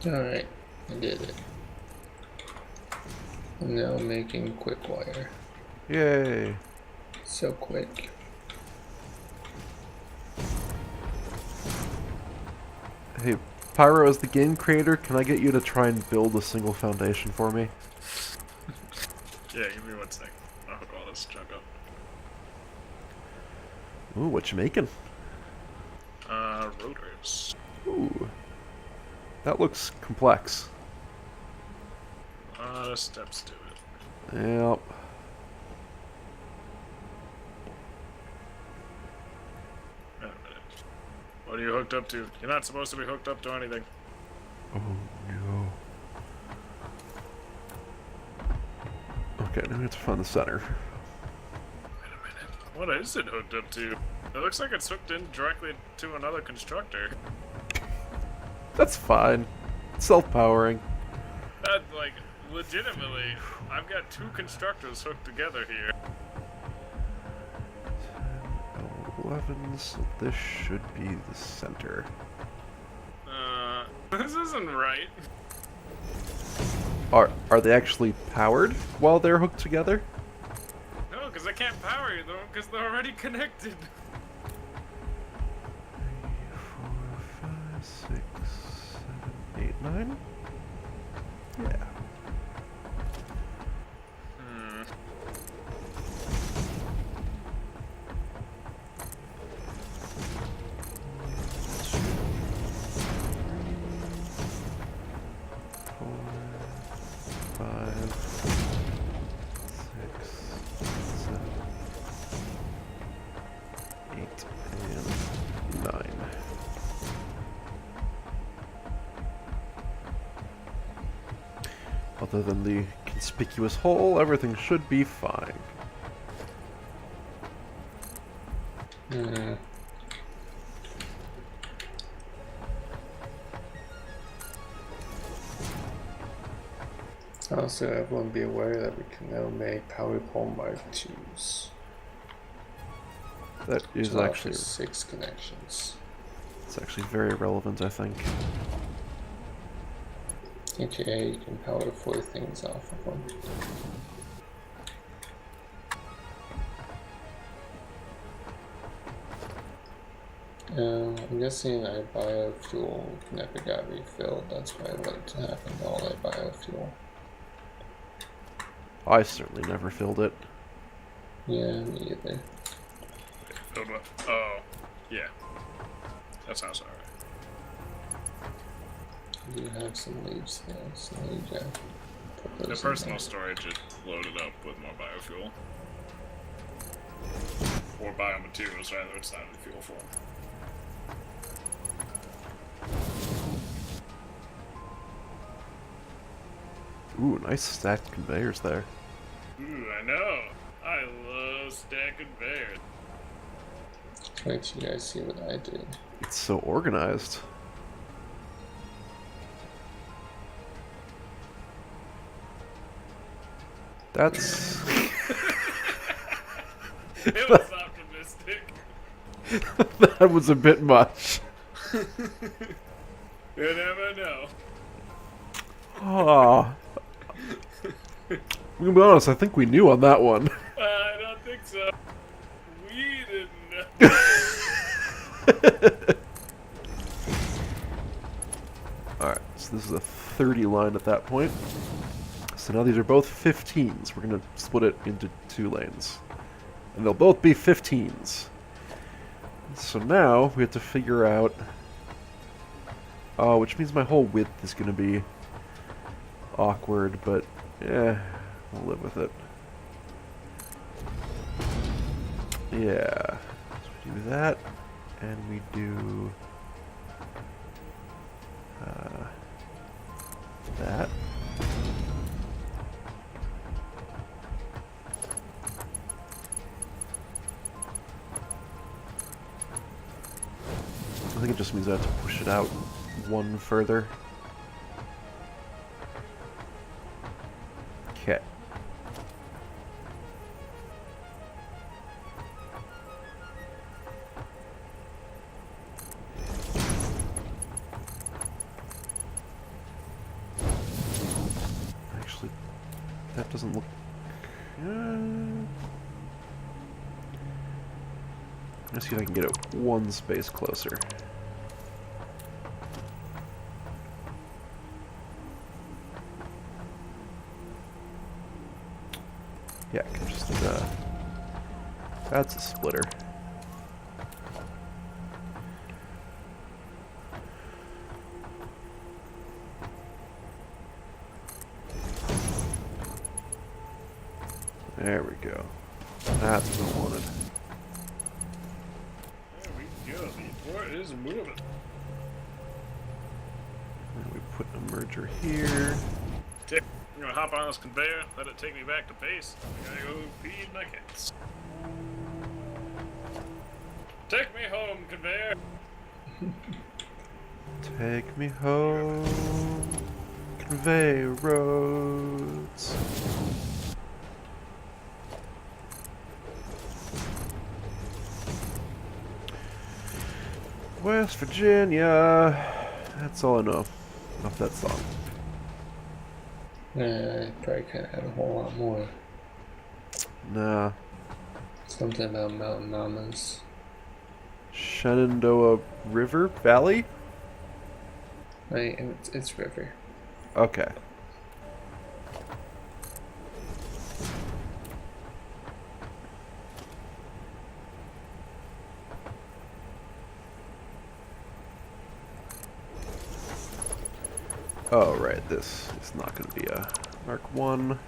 Alright, I did it. I'm now making quick wire. Yay! So quick. Hey, Pyro, as the game creator, can I get you to try and build a single foundation for me? Yeah, give me 1 sec. I'll hook all this junk up. Ooh, what you making? Rotors. Ooh. That looks complex. Steps to it. Yep. Wait a minute. What are you hooked up to? You're not supposed to be hooked up to anything. Oh, no. Okay, now we have to find the center. Wait a minute. What is it hooked up to? It looks like it's hooked in directly to another constructor. That's fine. Self-powering. That, like, legitimately, I've got 2 constructors hooked together here. 11, so this should be the center. This isn't right. Are they actually powered while they're hooked together? No, because I can't power you, though, because they're already connected. 4, 5, 6, 7, 8, 9? Yeah. Other than the conspicuous hole, everything should be fine. Also, everyone be aware that we can now make power pole Mark IIs. That is So actually 6 connections. It's actually very relevant, I think. AKA, you can power 4 things off of one. I'm guessing our biofuel never got refilled. That's probably what happened to all that biofuel. I certainly never filled it. Yeah, me either. Filled with. Oh, yeah. That sounds alright. I do have some leaves though, so I need to put those The in personal there. storage is loaded up with more biofuel. Or biomaterials, rather. It's not in fuel form. Ooh, nice stacked conveyors there. Ooh, I know. I love stack conveyors. Wait till you guys see what I did. It's so organized. That's... It was optimistic. that was a bit much. You never know. Ah. I'm gonna be honest, I think we knew on that one. I don't think so. We didn't know. Alright, so this is a 30 line at that point. So now these are both 15s. We're gonna split it into 2 lanes. And they'll both be 15s. So now we have to figure out... Oh, which means my whole width is gonna be awkward, but we'll live with it. Yeah. So we do that, and we do that. I think it just means I have to push it out one further. Okay. Actually, that doesn't look... Let's see if I can get it one space closer. Yeah, I can just, that's a splitter. There we go. That's what I wanted. There we go. The fort is moving. And we put a merger here. I'm gonna hop on this conveyor, let it take me back to base. I gotta go feed my cats. Take me home, conveyor. Take me home, conveyor roads. West Virginia. That's all I know of that song. I probably could have a whole lot more. Nah. Something about mountain mamas. Shenandoah River Valley? Right, and it's river. Okay. Oh, right, this is not going to be a Mark 1.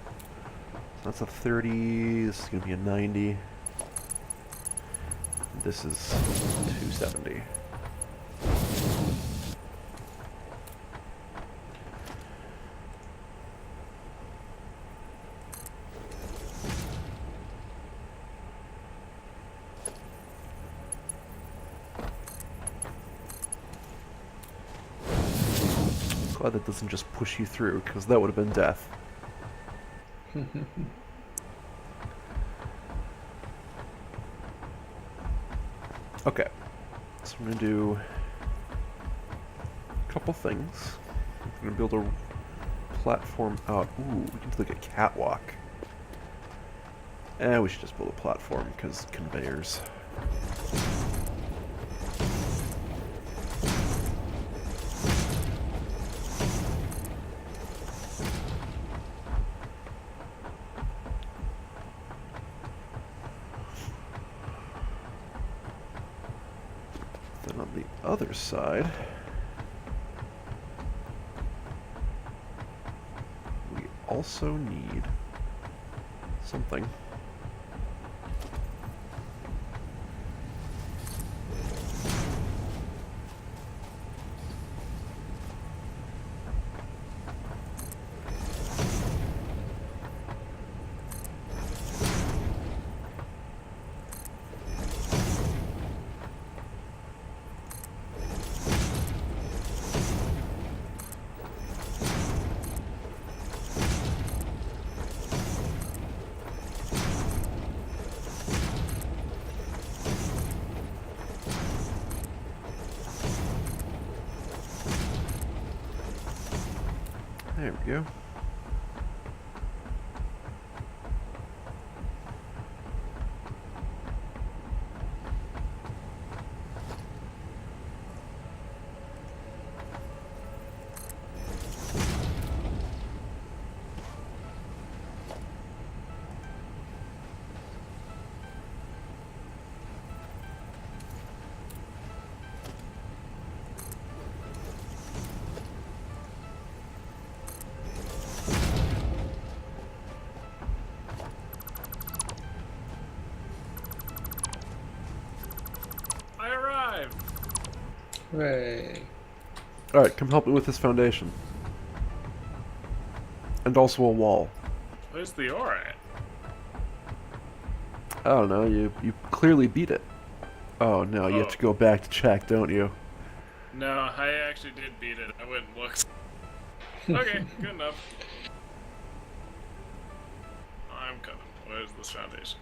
That's a 30, this is going to be a 90. This is 270. Glad that doesn't just push you through, because that would have been death. Okay, so I'm going to do couple things. We're gonna build a platform out. Ooh, we can do like a catwalk. We should just build a platform because conveyors. Then on the other side, we also need something. There we go. I arrived! Hooray. Alright, come help me with this foundation. And also a wall. Where's the ore at? I don't know, you clearly beat it. Oh no, you have to go back to check, don't you? No, I actually did beat it. I went and looked. Okay, good enough. I'm coming. Where's this foundation?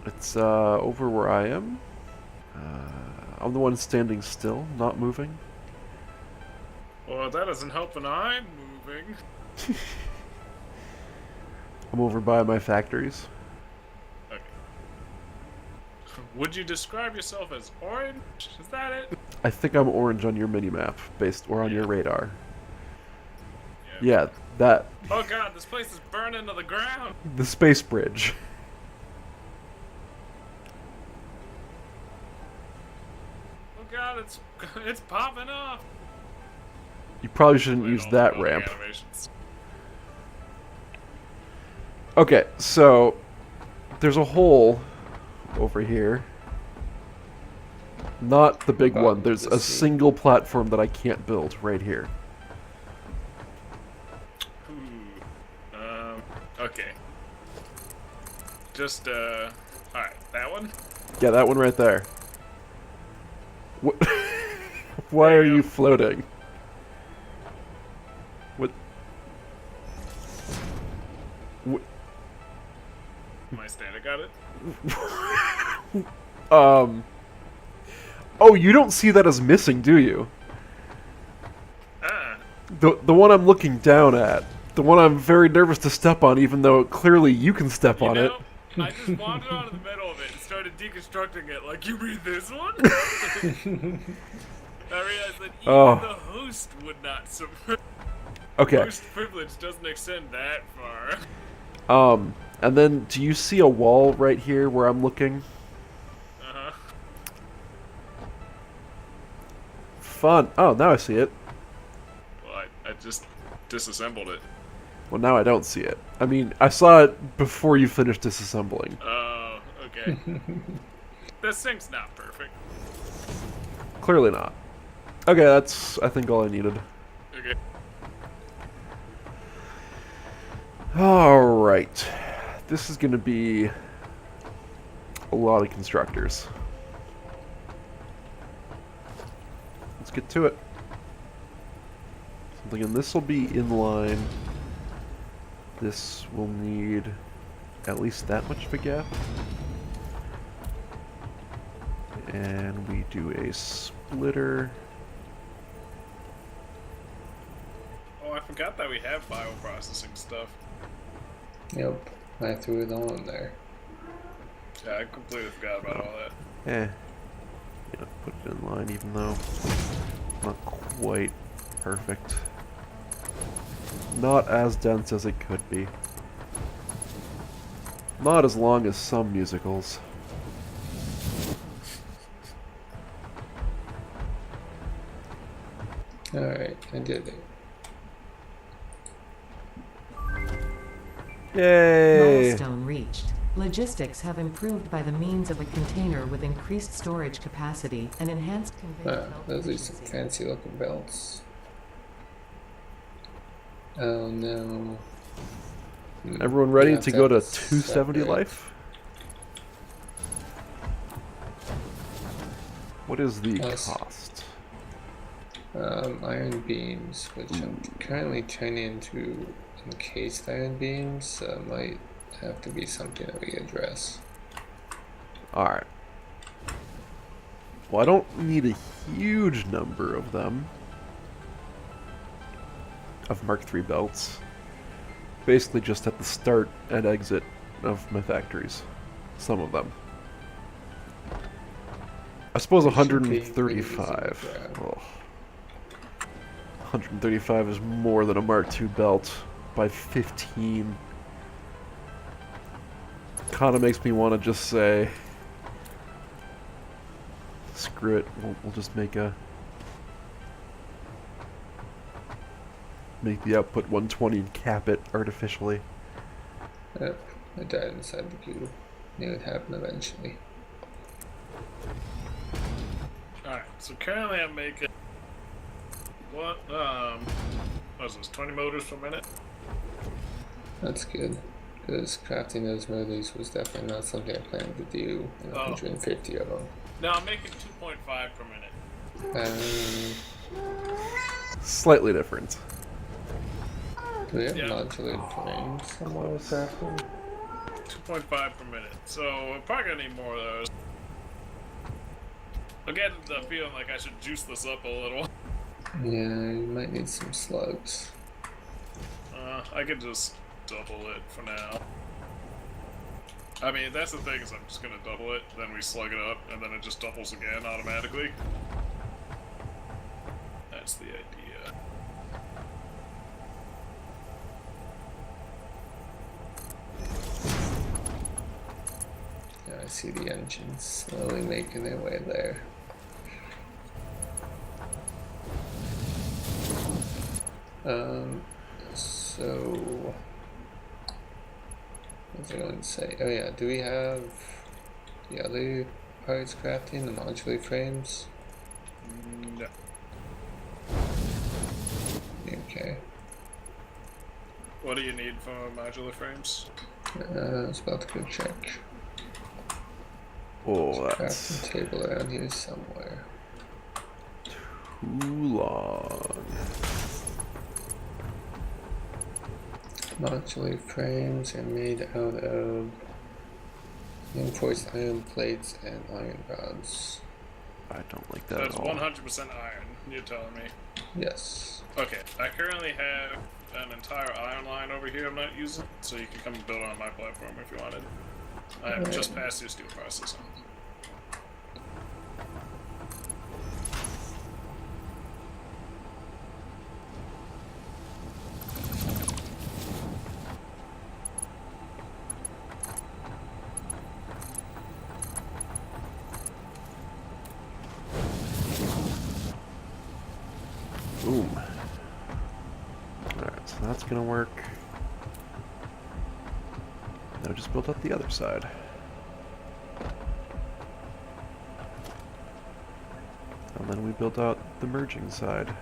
It's over where I am. I'm the one standing still, not moving. Well, that doesn't help when I'm moving. I'm over by my factories. Okay. Would you describe yourself as orange? Is that it? I think I'm orange on your minimap, or on your radar. Yeah. Yeah, that. Oh god, this place is burning to the ground! The space bridge. Oh god, it's popping off! You probably shouldn't Wait, use all that the ramp. animations. Okay, so there's a hole over here. Not the big About one. There's a this single platform that I can't build right here. Okay. Just, alright, that one? Yeah, that one right there. What? Why There are you you go. floating? What? What? My standard got it? Oh, you don't see that as missing, do you? Ah. The one I'm looking down at. The one I'm very nervous to step on, even though clearly you can step You on it. know, I just wandered out of the middle of it and started deconstructing it. Like, you mean this one? I realized that even Oh. the host would not support. Okay. Host privilege doesn't extend that far. And then do you see a wall right here where I'm looking? Uh-huh. Fun. Oh, now I see it. Well, I just disassembled it. Well, now I don't see it. I mean, I saw it before you finished disassembling. Oh, okay. This thing's not perfect. Clearly not. Okay, that's, I think, all I needed. Okay. Alright. This is going to be a lot of constructors. Let's get to it. Something, and this will be in line. This will need at least that much of a gap. And we do a splitter. I forgot that we have bioprocessing stuff. Yep, I threw it all in there. Yeah, I completely forgot about all that. Eh. You know, put it in line even though not quite perfect. Not as dense as it could be. Not as long as some musicals. Alright, I did it. Yay! Milestone reached. Logistics have improved by the means of a container with increased storage capacity and enhanced conveyor belt Those are some efficiency. fancy looking belts. Oh no. Everyone We ready have to go have to this 270 separate. life? What is the Us. cost? Iron beams, which I'm currently turning into encased iron beams, so it might have to be something that we address. Alright. Well, I don't need a huge number of them. Of Mark III belts. Basically just at the start and exit of my factories. Some of them. I suppose They should be pretty easy to 135. grab. Oh. 135 is more than a Mark II belt by 15. Kinda makes me want to just say, screw it. We'll just make the output 120 and cap it artificially. Yep, I died inside the cube. Knew it happened eventually. Alright, so currently I'm making what is this, 20 motors per minute? That's good, because crafting those motors was definitely not something I planned to do in 150 of them. No, I'm making 2.5 per minute. Slightly different. Do we have Yeah. modular frames somewhere with crafting? 2.5 per minute. So we're probably gonna need more of those. I'm getting the feeling like I should juice this up a little. Yeah, you might need some slugs. I could just double it for now. I mean, that's the thing, is I'm just gonna double it, then we slug it up, and then it just doubles again automatically. That's the idea. Yeah, I see the engines slowly making their way there. So what was I going to say? Oh yeah, do we have the other parts crafting, the modular frames? No. Okay. What do you need for modular frames? I was about to go check. Oh, Crafting that's table around here somewhere. too long. Modular frames are made out of reinforced iron plates and iron rods. I don't like that That's at all. 100% iron, you're telling me. Yes. Okay, I currently have an entire iron line over here I'm not using, so you can come and build on my platform if you wanted. I have just passed your steel processing. Boom. Alright, so that's gonna work. Now just build up the other side. And then we build out the merging side.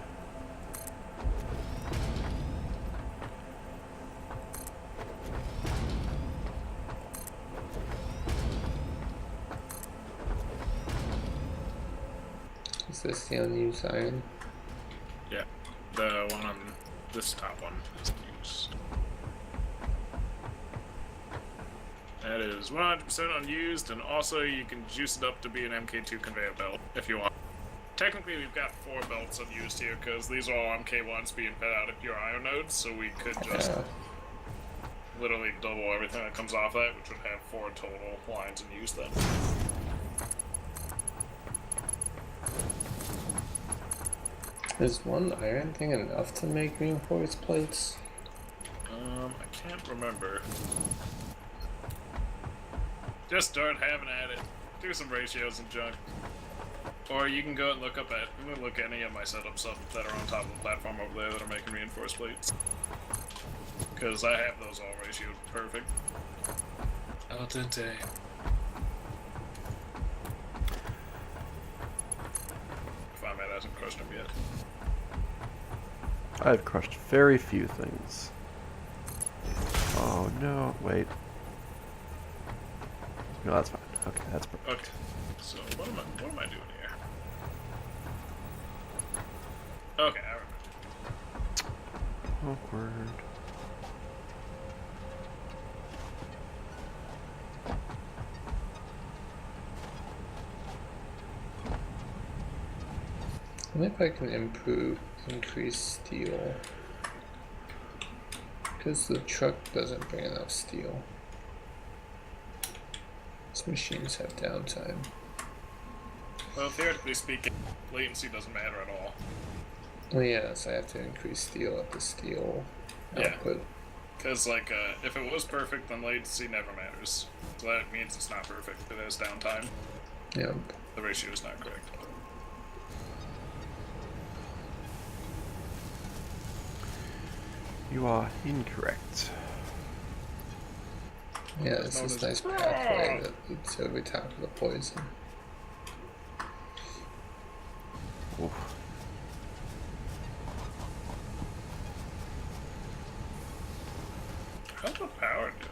Is this the unused iron? Yeah, the one on this top one is used. That is 100% unused, and also you can juice it up to be an MK2 conveyor belt if you want. Technically, we've got 4 belts unused here because these are all MK1s being fed out of pure iron nodes, so we could just literally double everything that comes off that, which would have 4 total lines in use then. Is one iron thing enough to make reinforced plates? I can't remember. Just start having at it. Do some ratios and junk. Or you can go and look any of my setup stuff that are on top of the platform over there that are making reinforced plates. Because I have those all ratioed perfect. Al dente. Fireman hasn't crushed them yet. I've crushed very few things. Oh no, wait. No, that's fine. Okay, that's perfect. Okay. So what am I doing here? Okay, I remember. Awkward. I wonder if I can increase steel. Because the truck doesn't bring enough steel. These machines have downtime. Well, theoretically speaking, latency doesn't matter at all. Oh yeah, so I have to increase steel at the steel output. Because, like, if it was perfect, then latency never matters. So that means it's not perfect. It has downtime. Yep. The ratio is not correct. You are incorrect. Yeah, this is nice pathway that leads over top of the poison. Oof. How's the power doing?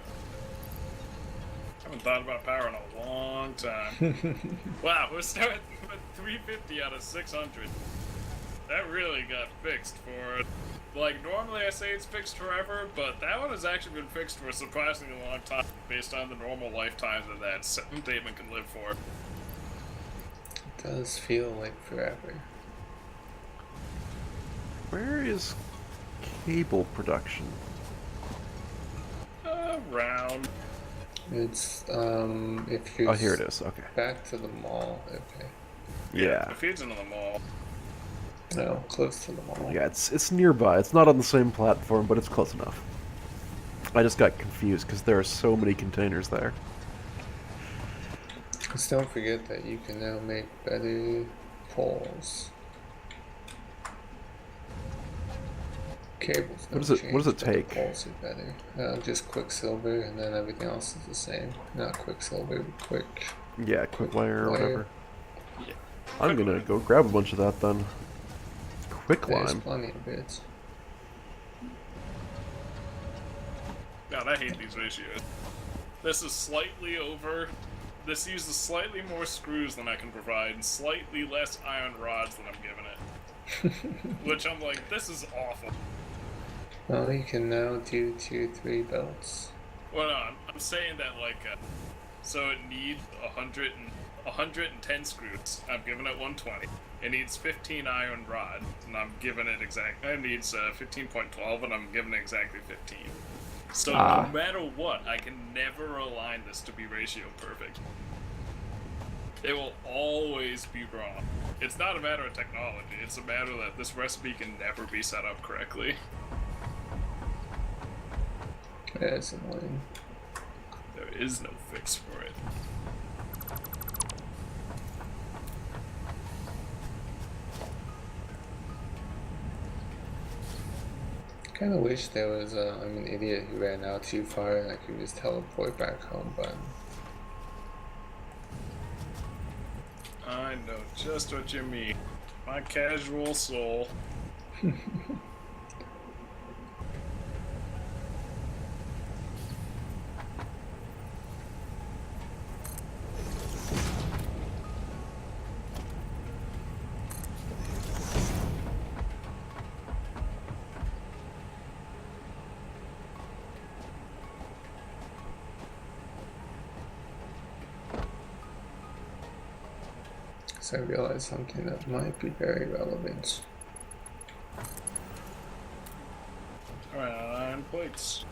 I haven't thought about power in a long time. Wow, we're starting with 350 out of 600. That really got fixed for... Like, normally I say it's fixed forever, but that one has actually been fixed for a surprisingly long time based on the normal lifetime that statement can live for. It does feel like forever. Where is cable production? Around. It's, if you're... Oh, here it is. Okay. Back to the mall, okay. Yeah. It feeds into the mall. No, close to the mall. Yeah, it's nearby. It's not on the same platform, but it's close enough. I just got confused because there are so many containers there. Just don't forget that you can now make better poles. Cables don't What does it change, but the take? poles are better. Just Quicksilver, and then everything else is the same. Not Quicksilver, but Quick. Yeah, quick wire or Wire. whatever. Yeah. I'm gonna go grab a bunch of that then. Quick There's lime. plenty of bits. God, I hate these ratios. This is slightly over. This uses slightly more screws than I can provide, and slightly less iron rods than I'm giving it. Which I'm like, this is awful. Well, you can now do tier 3 belts. Well, no, I'm saying that, like, so it needs 110 screws. I'm giving it 120. It needs 15 iron rods, and I'm giving it exactly. It needs 15.12, and I'm giving it exactly 15. So no matter what, I can never align this to be ratio perfect. It will always be wrong. It's not a matter of technology, it's a matter that this recipe can never be set up correctly. That's annoying. There is no fix for it. I kinda wish there was I'm an idiot who ran out too far and I could just teleport back home button. I know just what you mean. My casual soul. I realized something that might be very relevant. Alright, iron plates.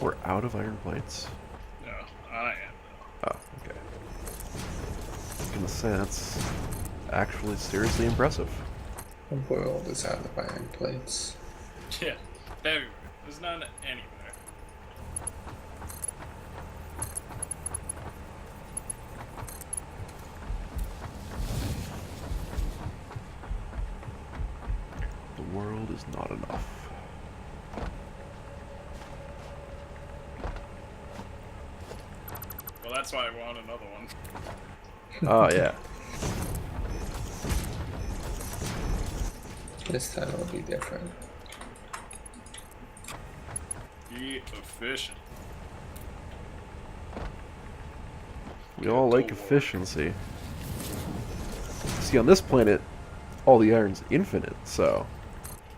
We're out of iron plates. No, I am. Oh, okay. I was gonna say, that's actually seriously impressive. The world is out of iron plates. Yeah, everywhere. There's none anywhere. The world is not enough. Well, that's why I want another one. Oh, yeah. This time it'll be different. Be efficient. We all like efficiency. See, on this planet, all the iron's infinite, so...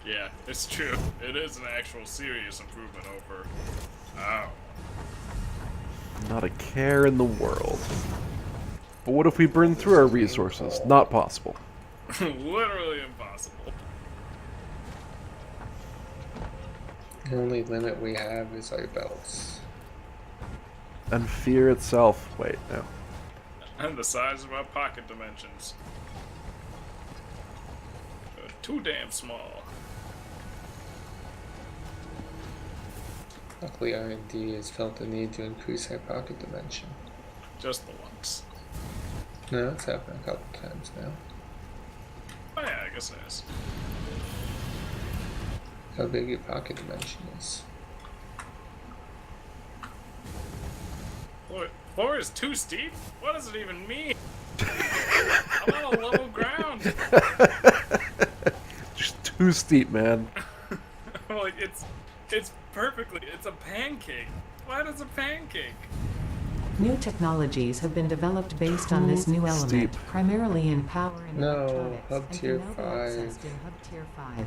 Yeah, it's true. It is an actual serious improvement over. Oh. Not a care in the world. But what if we burn through our resources? Not possible. Literally impossible. The only limit we have is our belts. And fear itself... Wait, no. And the size of our pocket dimensions. Too damn small. Luckily, R&D has felt the need to increase our pocket dimension. Just the once. No, it's happened a couple times now. Oh yeah, I guess it is. How big your pocket dimension is. Floor is too steep? What does it even mean? I'm on a level ground. Just too steep, man. Like, it's perfectly, it's a pancake. Flat as a pancake. New technologies have been developed based on this new element, Steep. primarily in power and No, electronics, Hub and Tier can now be 5. accessed in Hub Tier 5.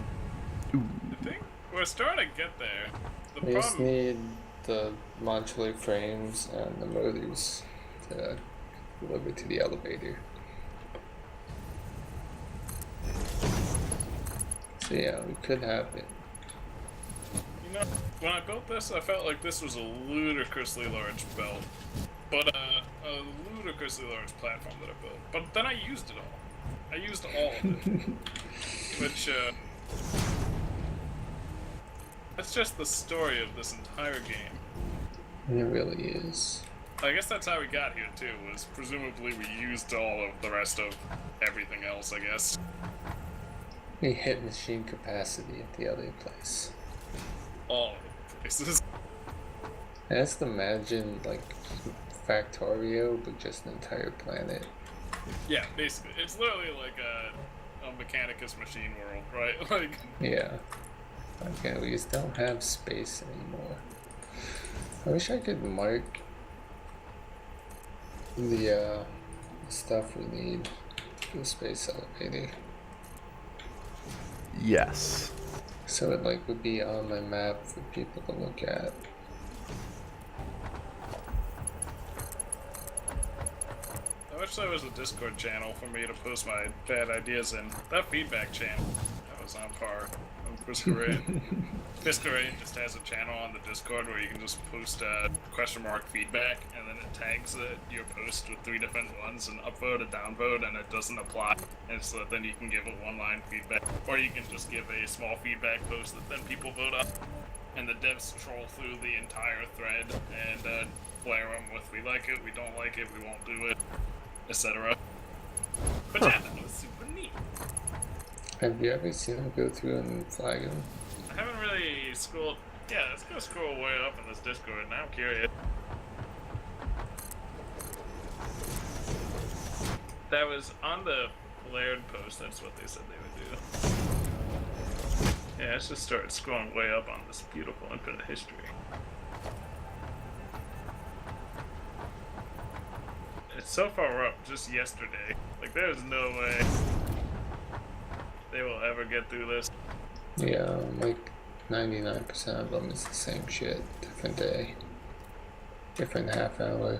I think we're starting to get there. The We just problem, need the modular frames and the motors to deliver to the elevator. So yeah, we could have it. you know, when I built this, I felt like this was a ludicrously large belt. But a ludicrously large platform that I built. But then I used it all. I used all of it. Which, that's just the story of this entire game. And it really is. I guess that's how we got here too, was presumably we used all of the rest of everything else, I guess. We hit machine capacity at the other place. All of the places. And just imagine like Factorio, but just an entire planet. Yeah, basically. It's literally like a Mechanicus machine world, right? Like, Yeah. Okay, we just don't have space anymore. I wish I could mark the stuff we need for the space elevator. Yes. So it like would be on my map for people to look at. I wish there was a Discord channel for me to post my bad ideas in. That feedback channel, that was on par. Fiscarain just has a channel on the Discord where you can just post question mark feedback, and then it tags your post with 3 different ones, an upvote, a downvote, and it doesn't apply. And so then you can give a one-line feedback, or you can just give a small feedback post that then people vote up. And the devs troll through the entire thread and flare them with "we like it, we don't like it, we won't do it," etc. But yeah, that was super neat. Have you ever seen them go through and flag them? I haven't really scrolled. Yeah, let's go scroll way up in this Discord. Now I'm curious. That was on the flared post. That's what they said they would do. Yeah, let's just start scrolling way up on this beautiful infinite history. It's so far up just yesterday. Like, there's no way they will ever get through this. Yeah, like 99% of them is the same shit. Different day. Different half hour.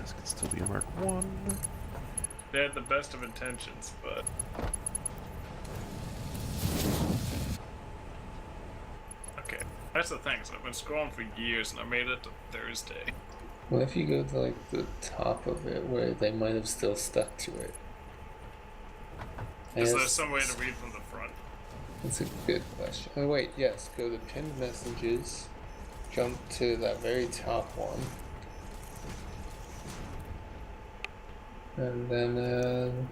This could still be a Mark 1. They had the best of intentions, but okay. That's the thing. So I've been scrolling for years, and I made it to Thursday. What if you go to like the top of it where they might have still stuck to it? Is there Yes, some way to read from the front? that's a good question. Oh wait, yes. Go to pinned messages. Jump to that very top one. And then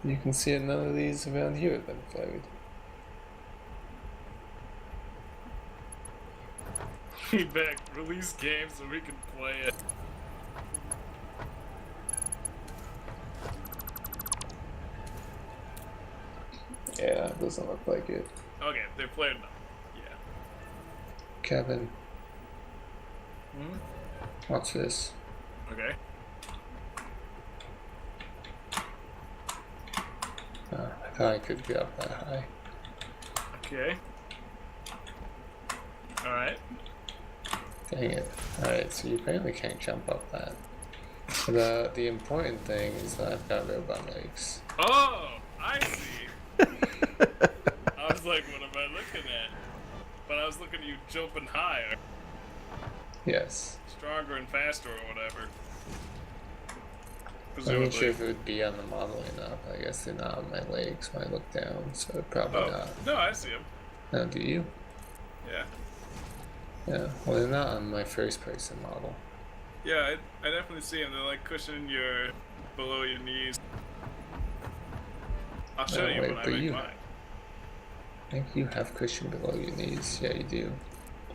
you can see that none of these around here have been flagged. Feedback. Release game so we can play it. Yeah, it doesn't look like it. Okay, they played enough. Yeah. Kevin, Hmm? watch this. Okay. I thought I could get up that high. Okay. Alright. Dang it. Alright, so you apparently can't jump up that. The important thing is that I've got robot legs. Oh! I see! I was like, what am I looking at? But I was looking at you jumping higher. Yes. Stronger and faster or whatever. I'm not sure if it would be on the model or not, but I guess they're not on my legs when I look down, so probably Oh, not. no, I see him. Now, do you? Yeah. Yeah, well, they're not on my first person model. Yeah, I definitely see him. They're like cushioning your below your knees. I'll show Oh, you wait, when I but make you- mine. I think you have cushion below your knees. Yeah, you do.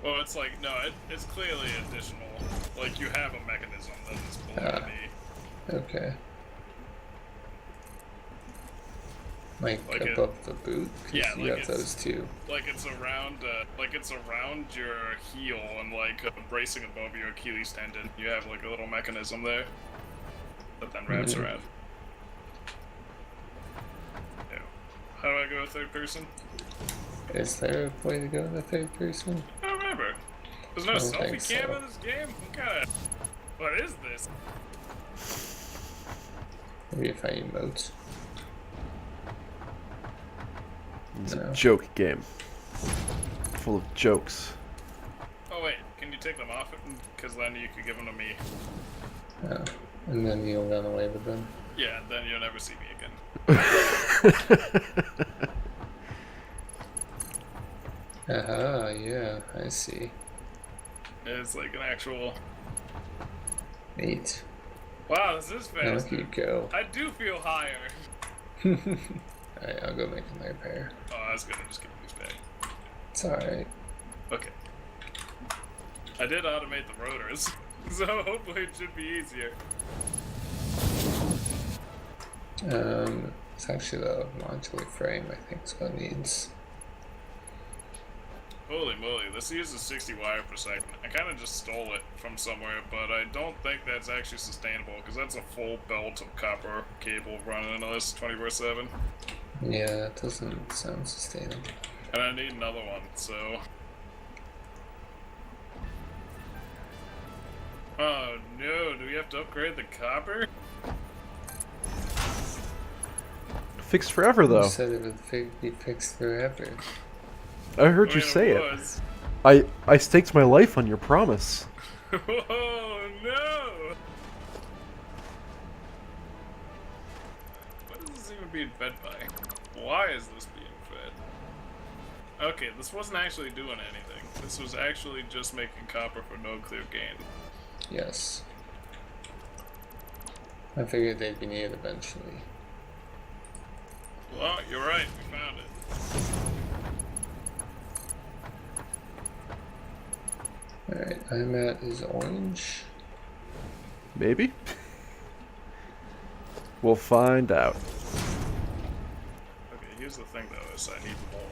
Well, it's like, no, it's clearly additional. Like, you have a mechanism that is below the Ah. knee. Okay. Like Like above the boot? 'Cause Yeah, you like have it's- those too. Like it's around your heel and like bracing above your Achilles tendon. You have like a little mechanism there that then wraps Mhm. around. Yeah. How do I go third person? Is there a way to go to the third person? I don't remember. There's no I don't selfie think cam so. in this game? What is this? Maybe if I emote. It's No. a joke game. Full of jokes. Oh wait, can you take them off? Because then you could give them to me. Oh. And then you'll run away with them. Yeah, then you'll never see me again. Aha, yeah, I see. It's like an actual. Neat. Wow, this is Now fast. look you go. I do feel higher. Alright, I'll go make another pair. Oh, I was gonna just give these back. It's alright. Okay. I did automate the rotors, so hopefully it should be easier. It's actually the modular frame, I think, is what it needs. Holy moly, this uses 60 wire per second. I kind of just stole it from somewhere, but I don't think that's actually sustainable, because that's a full belt of copper cable running into this 24/7. Yeah, it doesn't sound sustainable. And I need another one, so... Oh no, do we have to upgrade the copper? Fixed forever, You though. said it would be fixed forever. I heard I you mean, say it. was. I staked my life on your promise. Oh no! What is this even being fed by? Why is this being fed? Okay, this wasn't actually doing anything. This was actually just making copper for no clear gain. Yes. I figured they'd be needed eventually. Well, you're right, we found it. Alright, I'm at is orange. Maybe? We'll find out. Okay, here's the thing though, is I need more.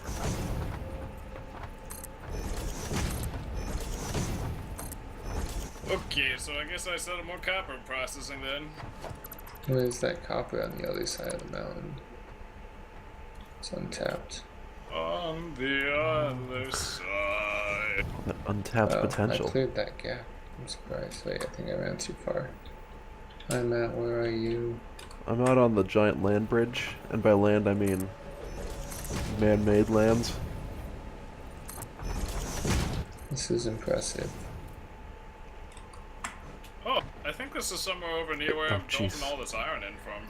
Okay, so I guess I settle more copper processing then. Where's that copper on the other side of the mountain? It's untapped. On the other side. That untapped Oh, potential. I cleared that gap. I'm surprised. Wait, I think I ran too far. Hi Matt, where are you? I'm out on the giant land bridge, and by land I mean man-made lands. This is impressive. Oh, I think this is somewhere over near where Oh, I'm dumping jeez. all this iron in from.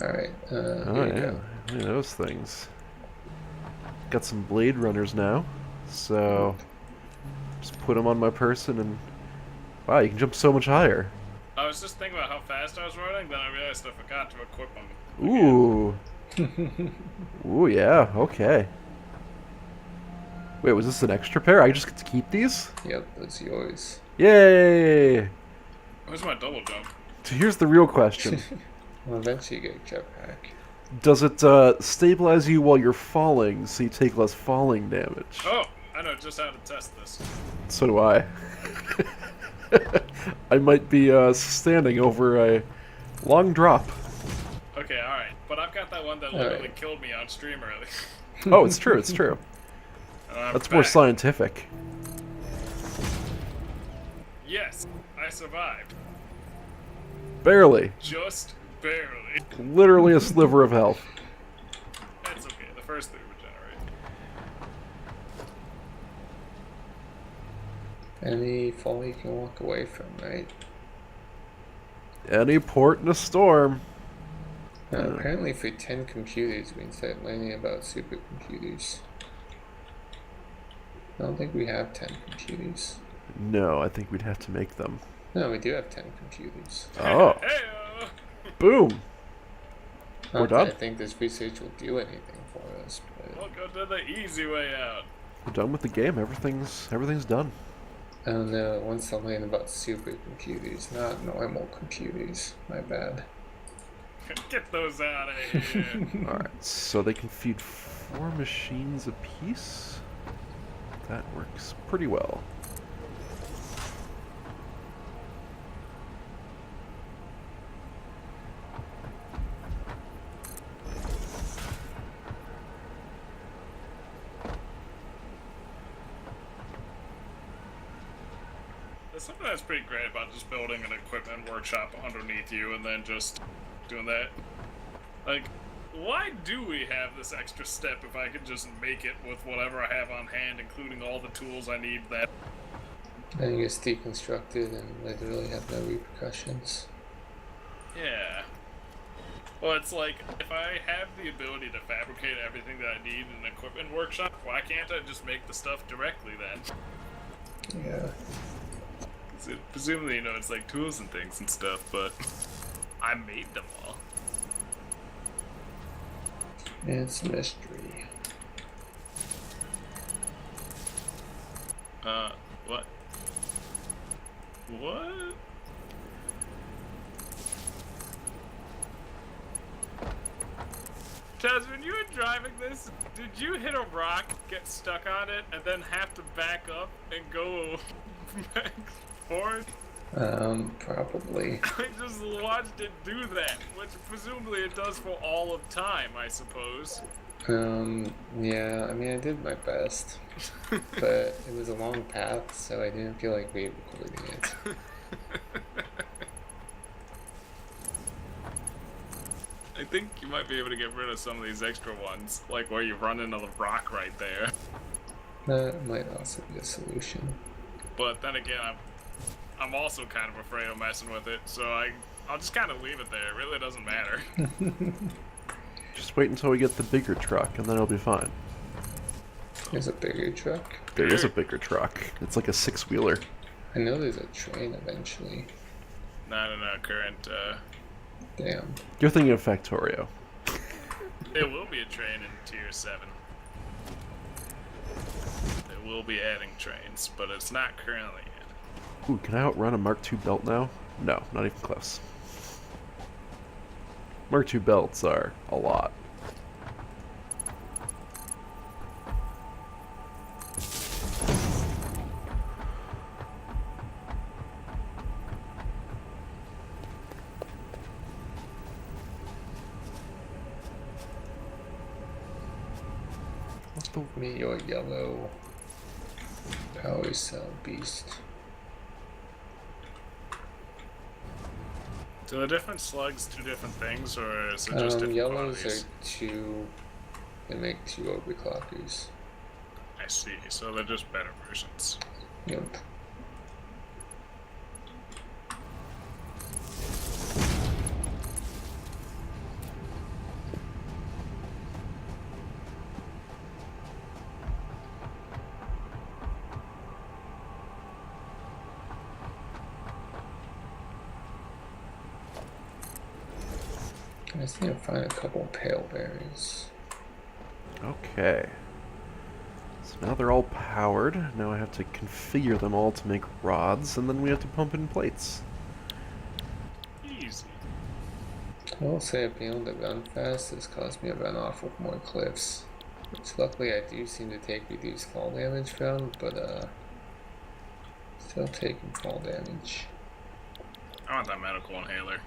Alright, Oh here you yeah, go. look at those things. Got some blade runners now, so just put them on my person and wow, you can jump so much higher. I was just thinking about how fast I was running, then I realized I forgot to equip them. Ooh. Ooh, yeah, okay. Wait, was this an extra pair? I just get to keep these? Yep, that's yours. Yay! Where's my double jump? So here's the real question. Well, eventually you get a jetpack. Does it stabilize you while you're falling so you take less falling damage? Oh, I know just how to test this. So do I. I might be standing over a long drop. Okay, alright. But I've got that one that literally killed me on stream early. Oh, it's true, it's true. I'm That's more back. scientific. Yes, I survived. Barely. Just barely. Literally a sliver of health. That's okay, the first three regenerate. Any fall you can walk away from, right? Any port in a storm. Apparently for 10 computers we can start learning about supercomputers. I don't think we have 10 computers. No, I think we'd have to make them. No, we do have 10 computers. Oh, Heyo! boom. Not We're that I done. think this research will do anything for us, but We'll go to the easy way out. We're done with the game. Everything's done. I don't know. It wants to learn about supercomputers, not normal computers. My bad. Get those out of here. Alright, so they can feed 4 machines apiece? That works pretty well. There's something that's pretty great about just building an equipment workshop underneath you and then just doing that. Like, why do we have this extra step if I could just make it with whatever I have on hand, including all the tools I need that... Then it gets deconstructed and literally have no repercussions. Yeah. Well, it's like, if I have the ability to fabricate everything that I need in an equipment workshop, why can't I just make the stuff directly then? Yeah. So, presumably, you know, it's like tools and things and stuff, but I made them all. It's a mystery. What? What? Chaz, when you were driving this, did you hit a rock, get stuck on it, and then have to back up and go back forward? Probably. I just watched it do that, which presumably it does for all of time, I suppose. Yeah, I mean, I did my best. But it was a long path, so I didn't feel like re-recording it. I think you might be able to get rid of some of these extra ones, like where you run into the rock right there. That might also be a solution. But then again, I'm also kind of afraid of messing with it, so I'll just kind of leave it there. It really doesn't matter. Just wait until we get the bigger truck, and then it'll be fine. There's a bigger truck. There is a bigger truck. It's like a 6-wheeler. I know there's a train eventually. Not in our current, Damn. You're thinking of Factorio. There will be a train in Tier 7. They will be adding trains, but it's not currently in. Ooh, can I outrun a Mark II belt now? No, not even close. Mark II belts are a lot. the me your yellow power cell beast. Do the different slugs do different things, or is it just different Yellows quantities? are two. They make two overclockers. I see. So they're just better versions. Yep. I just need to find a couple pale berries. Okay. So now they're all powered. Now I have to configure them all to make rods, and then we have to pump in plates. Easy. I will say being able to run fast has caused me to run off of more cliffs. Which luckily I do seem to take reduced fall damage from, but still taking fall damage. I want that medical inhaler.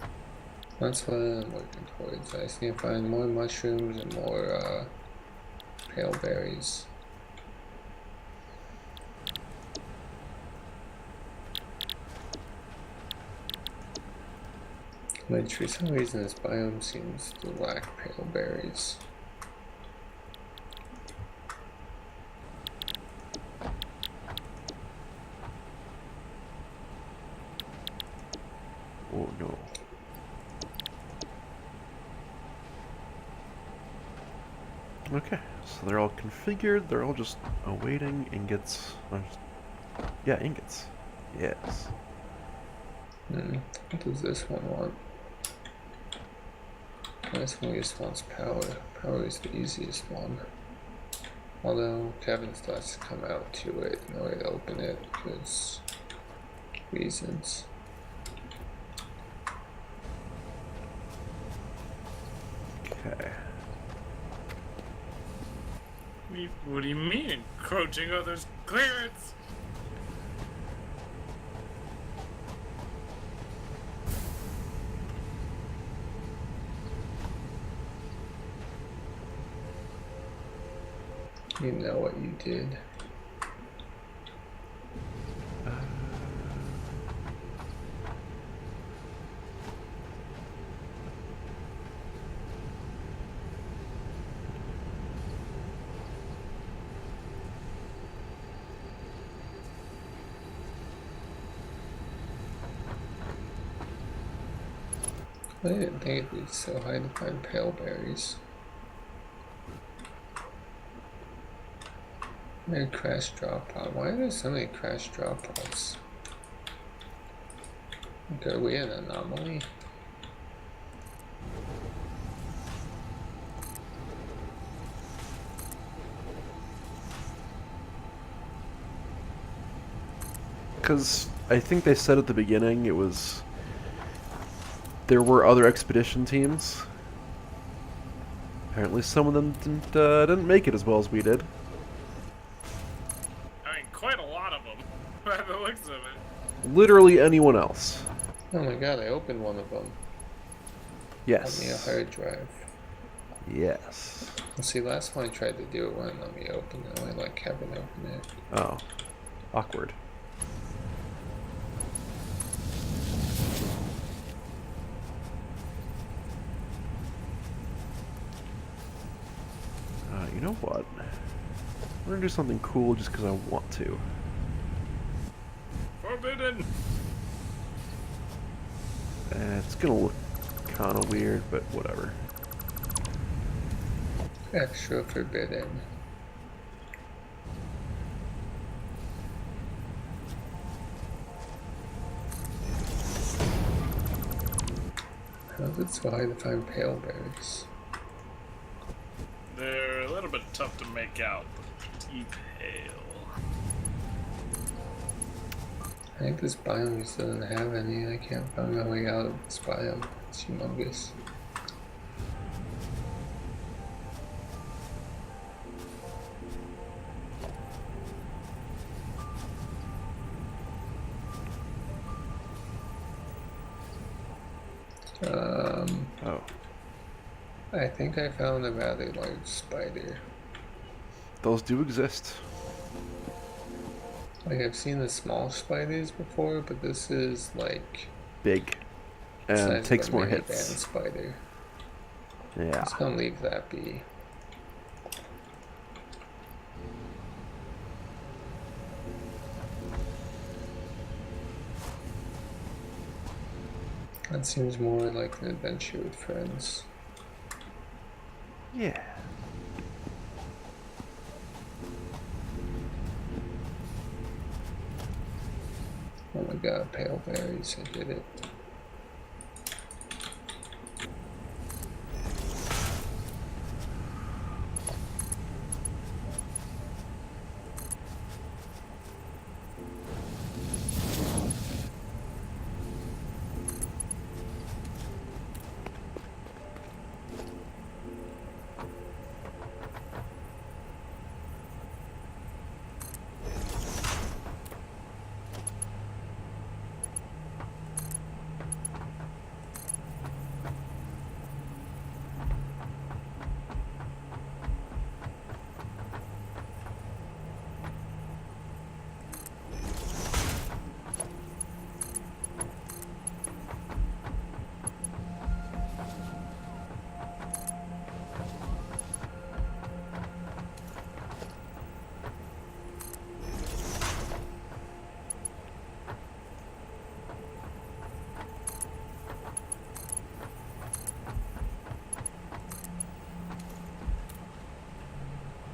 That's what I'm working towards. I just need to find more mushrooms and more pale berries. Which for some reason this biome seems to lack pale berries. Oh no. Okay, so they're all configured, they're all just awaiting ingots. Yeah, ingots. Yes. What does this one want? This one just wants power. Power is the easiest one. Although Kevin starts to come out to it in order to open it because reasons. Okay. What do you mean encroaching others' clearance? You know what you did. I didn't think it'd be so hard to find pale berries. Maybe crash drop pod. Why are there so many crash drop pods? Okay, are we an anomaly? Because I think they said at the beginning it was... There were other expedition teams. Apparently some of them didn't make it as well as we did. I mean, quite a lot of them, by the looks of it. Literally anyone else. Oh my god, I opened one of them. Yes. Let me a hard drive. Yes. Well, see, last one I tried to do it wouldn't let me open it. I let Kevin open it. Oh. Awkward. You know what? We're gonna do something cool just because I want to. Forbidden! It's gonna look kind of weird, but whatever. Extra forbidden. How's it so hard to find pale berries? They're a little bit tough to make out, but pretty pale. I think this biome just doesn't have any. I can't find my way out of this biome. It's humongous. Oh. I think I found a rather large spider. Those do exist. Like I've seen the small spiders before, but this is like Big. the And size takes of a more minivan hits. spider. Yeah. Just gonna leave that be. That seems more like an adventure with friends. Yeah. Oh my god, pale berries, I did it.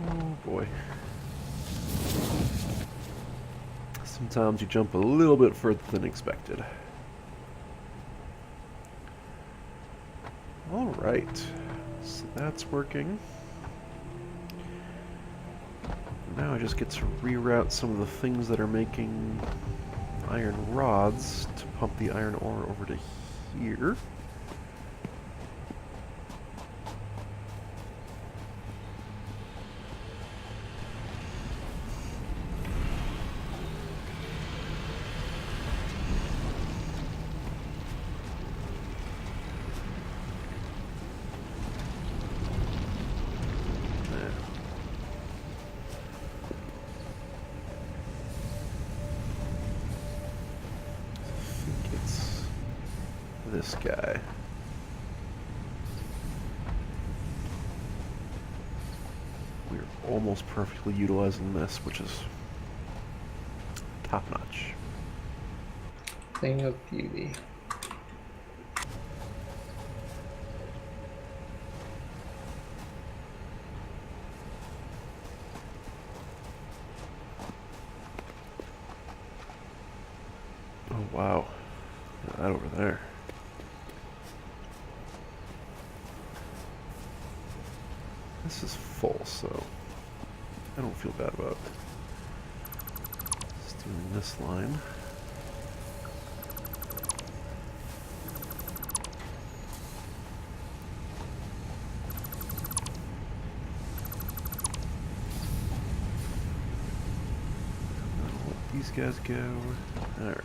Oh boy. Sometimes you jump a little bit further than expected. Alright. So that's working. Now I just get to reroute some of the things that are making iron rods to pump the iron ore over to here. There. I think it's this guy. We're almost perfectly utilizing this, which is top notch. Thing of beauty. Oh wow. That over there. This is full, so I don't feel bad about just doing this line. I'll let these guys go. Alright.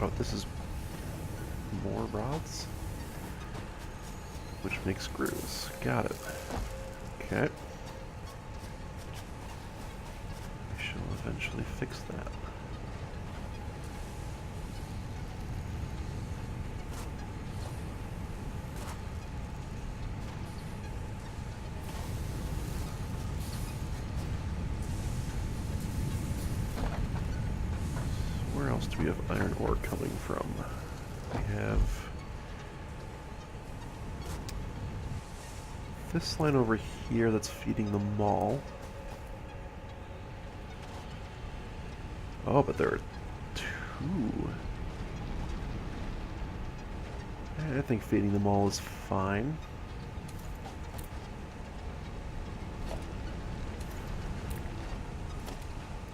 Oh, this is more rods? Which makes screws. Got it. Okay. We shall eventually fix that. Where else do we have iron ore coming from? We have this line over here that's feeding the mall. Oh, but there are two. I think feeding the mall is fine.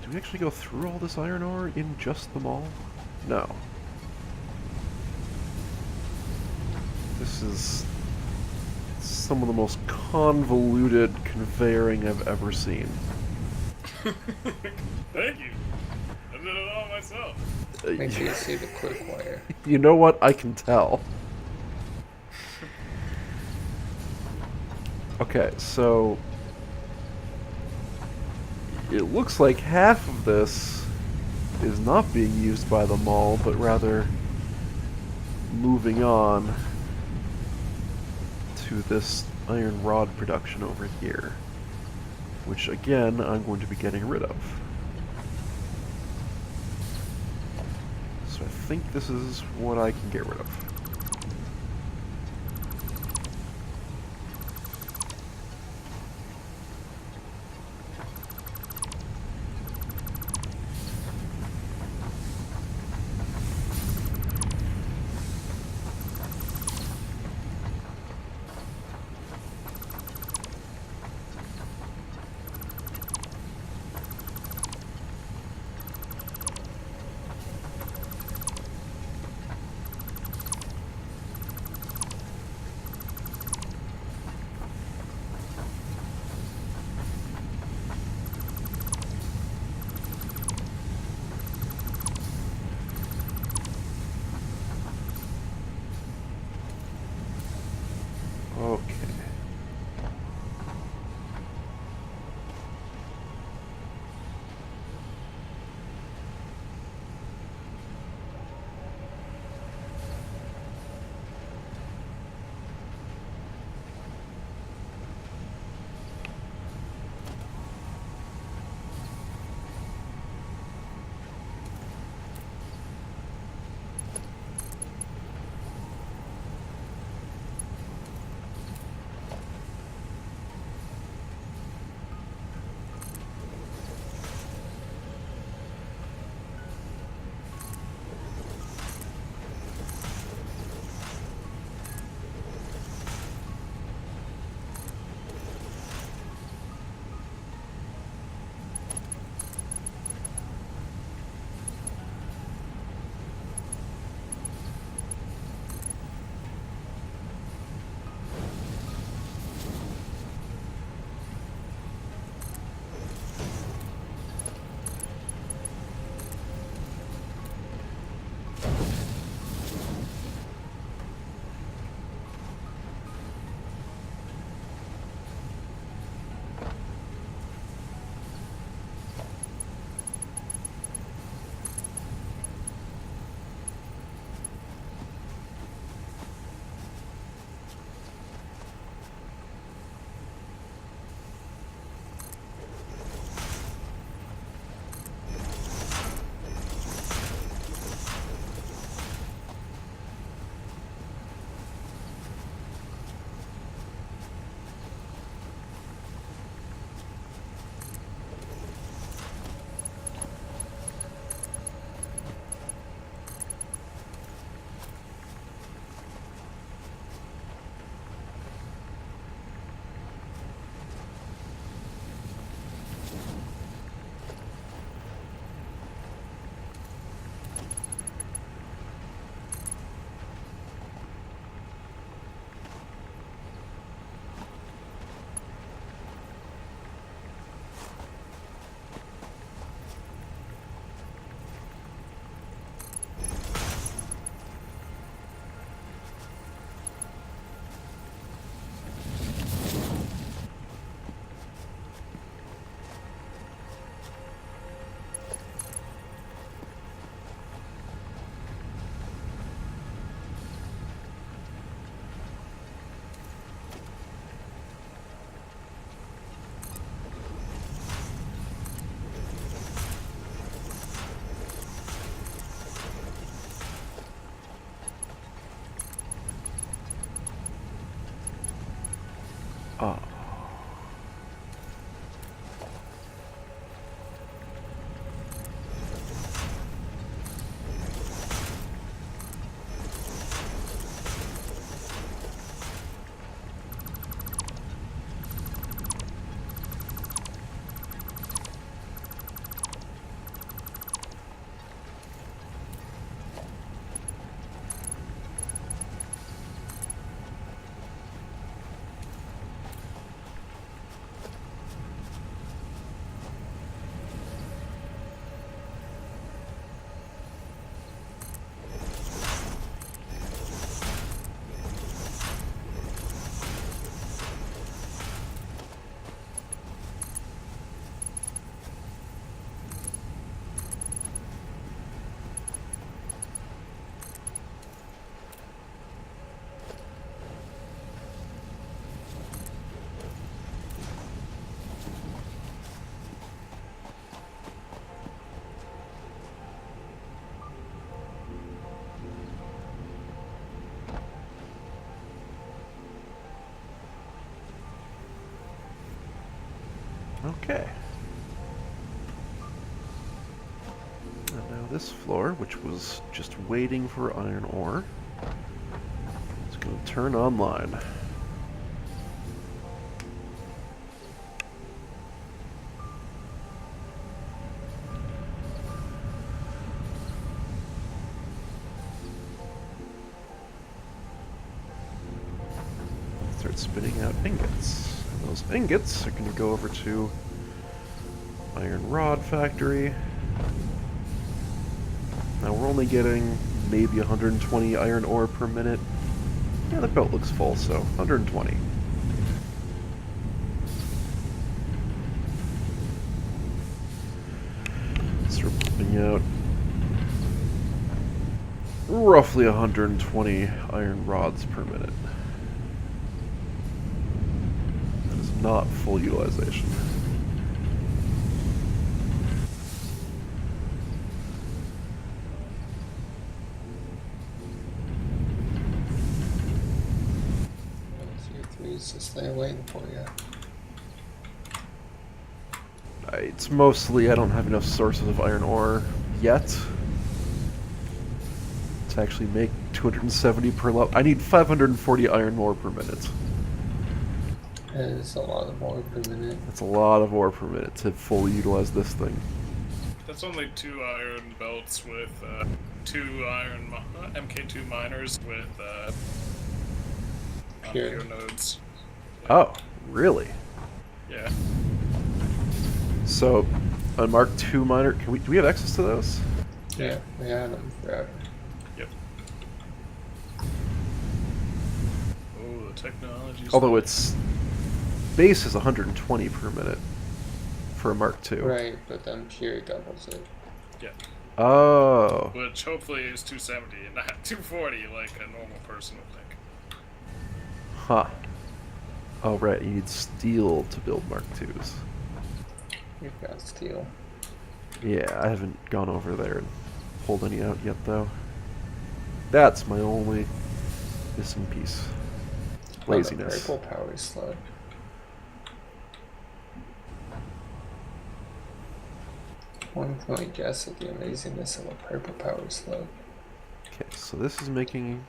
Do we actually go through all this iron ore in just the mall? No. This is some of the most convoluted conveying I've ever seen. Thank you. I did it all myself. Make sure you see the quick wire. You know what? I can tell. Okay, so it looks like half of this is not being used by the mall, but rather moving on to this iron rod production over here, which again I'm going to be getting rid of. So I think this is what I can get rid of. Okay. Ah. Okay. And now this floor, which was just waiting for iron ore, is going to turn online. Start spitting out ingots. And those ingots are going to go over to iron rod factory. Now we're only getting maybe 120 iron ore per minute. Yeah, the belt looks full, so 120. So we're pumping out roughly 120 iron rods per minute. That is not full utilization. Tier 3's just there waiting for you. It's mostly I don't have enough sources of iron ore yet to actually make 270 per level. I need 540 iron ore per minute. That is a lot of ore per minute. That's a lot of ore per minute to fully utilize this thing. That's only 2 iron belts with 2 iron MK2 miners with Pure. pure nodes. Oh, really? Yeah. So, a Mark II miner, do we have access to those? Yeah, we had them forever. Yep. Oh, the technology. Although its base is 120 per minute for a Mark II. Right, but then Pure doubles it. Yeah. Oh. Which hopefully is 270 and not 240 like a normal person would think. Huh. Oh, right, you need steel to build Mark IIs. You've got steel. Yeah, I haven't gone over there and pulled any out yet, though. That's my only missing piece. Laziness. Oh, the purple power slug. One can only guess at the amazingness of a purple power slug. Okay, so this is making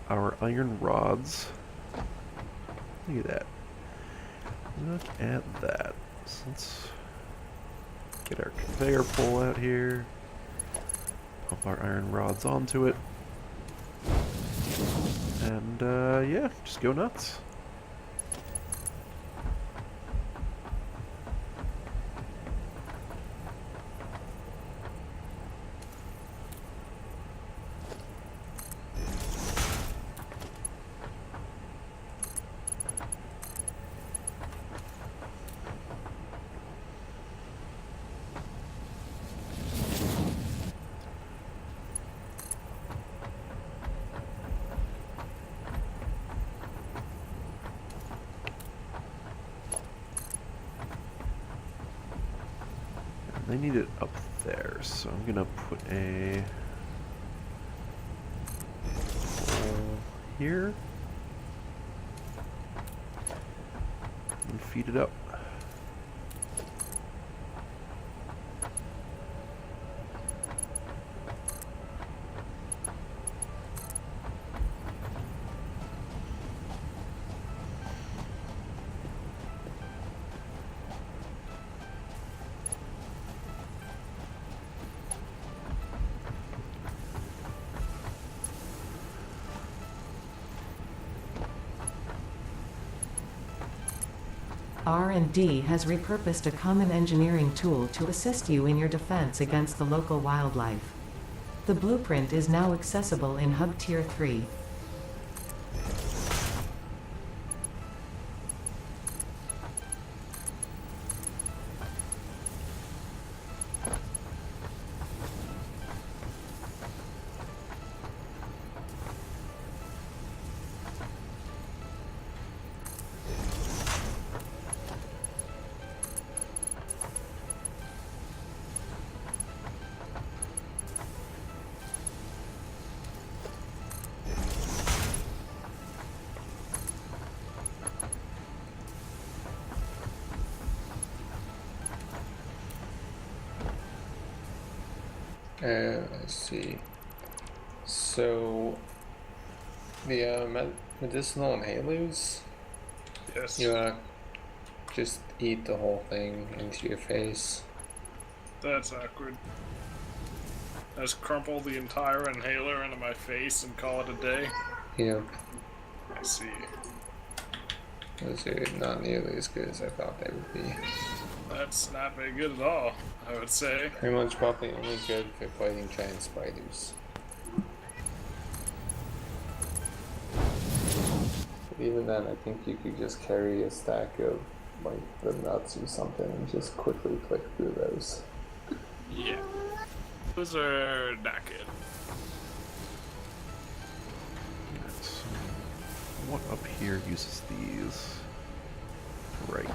our iron rods. Look at that. Look at that. So let's get our conveyor pole out here. Pump our iron rods onto it. And, yeah, just go nuts. They need it up there, so I'm gonna put a hole here and feed it up. R&D has repurposed a common engineering tool to assist you in your defense against the local wildlife. The blueprint is now accessible in Hub Tier 3. Let's see. So the medicinal inhalers, Yes. you just eat the whole thing into your face. That's awkward. I just crumple the entire inhaler into my face and call it a day. Yep, I see. those are not nearly as good as I thought they would be. That's not very good at all, I would say. Pretty much probably only good for fighting giant spiders. But even then, I think you could just carry a stack of like the nuts or something and just quickly click through those. Yeah. Those are not good. That's- what up here uses these? Right.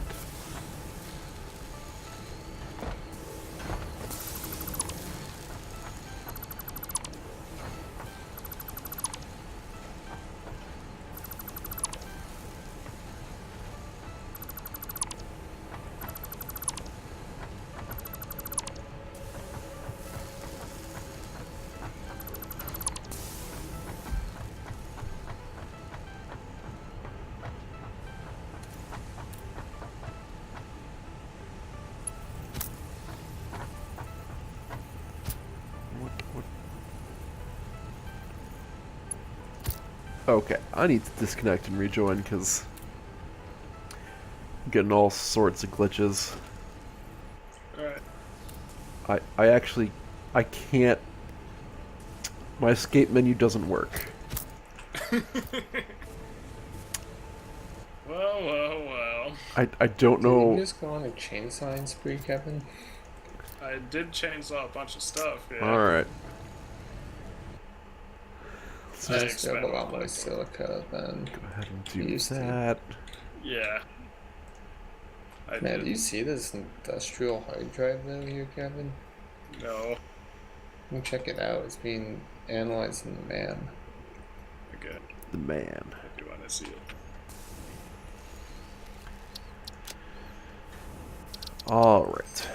What? Okay, I need to disconnect and rejoin because I'm getting all sorts of glitches. Alright. I actually, I can't, my escape menu doesn't work. Well. I don't Did you know. just go on a chainsaw spree, Kevin? I did chainsaw a bunch of stuff, yeah. Alright. So I you just have a expect lot more that. silica than. Go ahead and do Used to. that. Yeah. I Man, did. do you see this industrial hard drive though here, Kevin? No. You can check it out. It's being analyzed in the man. Okay. The man. I do want to see it. Alright.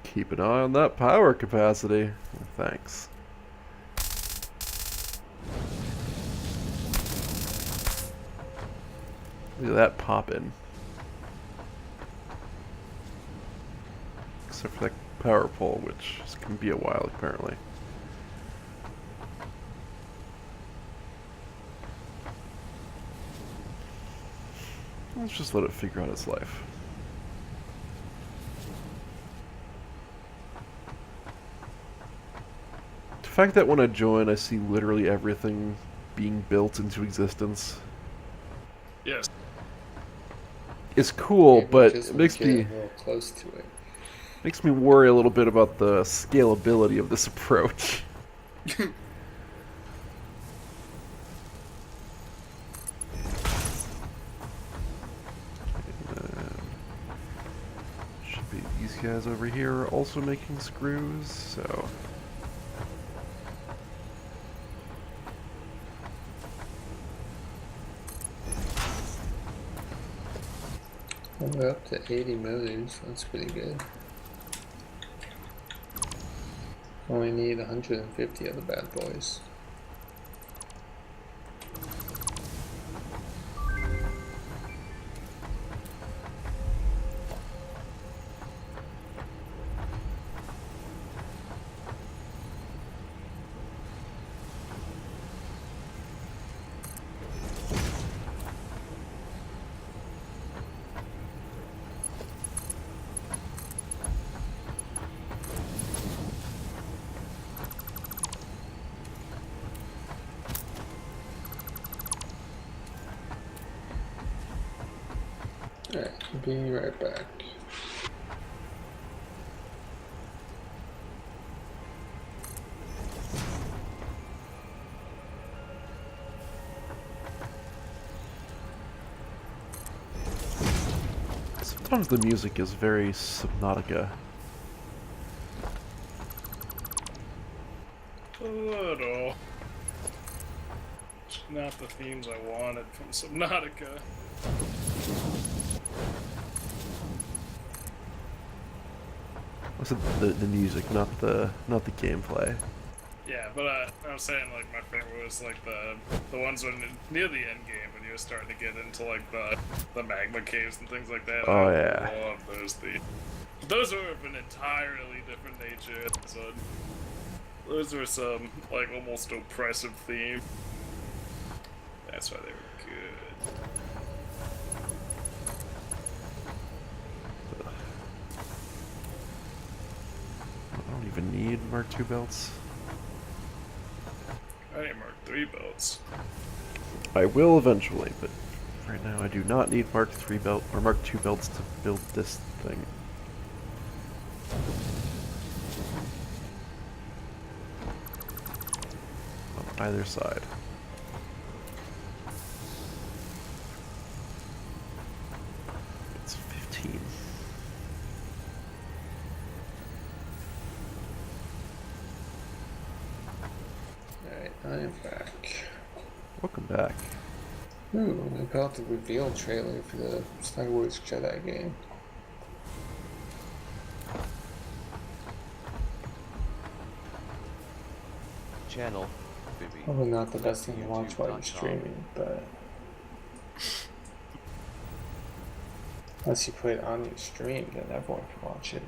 Keep an eye on that power capacity. Thanks. Look at that pop in. Except for that power pole, which can be a while apparently. Let's just let it figure out its life. The fact that when I join, I see literally everything being built into existence Yes. is cool, Maybe but just it makes get me a little close to it. worry a little bit about the scalability of this approach. Should be these guys over here are also making screws, so. We're up to 80 motors. That's pretty good. Only need 150 of the bad boys. Alright, be right back. Sometimes the music is very Subnautica. A little. not the themes I wanted from Subnautica. I said the music, not the gameplay. Yeah, but I was saying like my favorite was like the ones when near the end game when you were starting to get into like the magma caves and things like that. Oh, I yeah. love those themes. Those were of an entirely different nature. So those were some like almost oppressive theme. That's why they were good. I don't even need Mark II belts. I need Mark III belts. I will eventually, but right now I do not need Mark III belt or Mark II belts to build this thing. On either side. It's 15. Alright, I'm back. Welcome back. Ooh, I got the reveal trailer for the Star Wars Jedi game. Channel. Vivi. Probably not the best thing to watch while you're YouTube.com. streaming, but unless you put it on your stream, then everyone can watch it.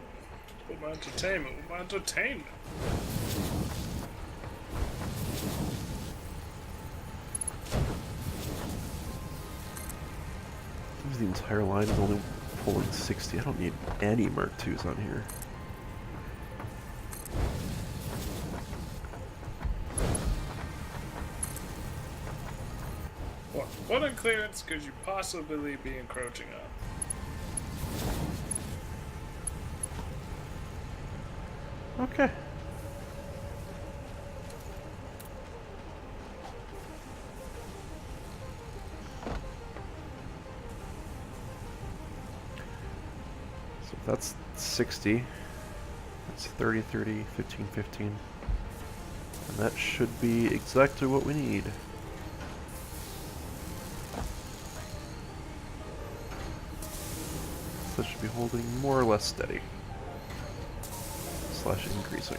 With my entertainment, The entire line is only pulling 60. I don't need any Mark IIs on here. What on clearance could you possibly be encroaching on? Okay. So that's 60. That's 30, 30, 15, 15. And that should be exactly what we need. That should be holding more or less steady. Slash increasing.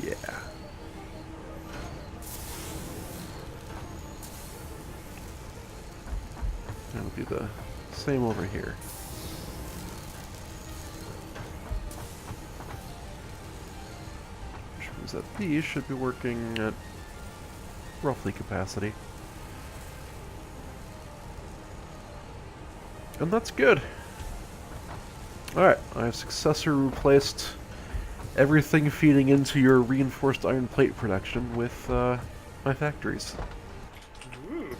Yeah. And it'll be the same over here. Which means that these should be working at roughly capacity. And that's good. Alright, I have successfully replaced everything feeding into your reinforced iron plate production with my factories. Ooh.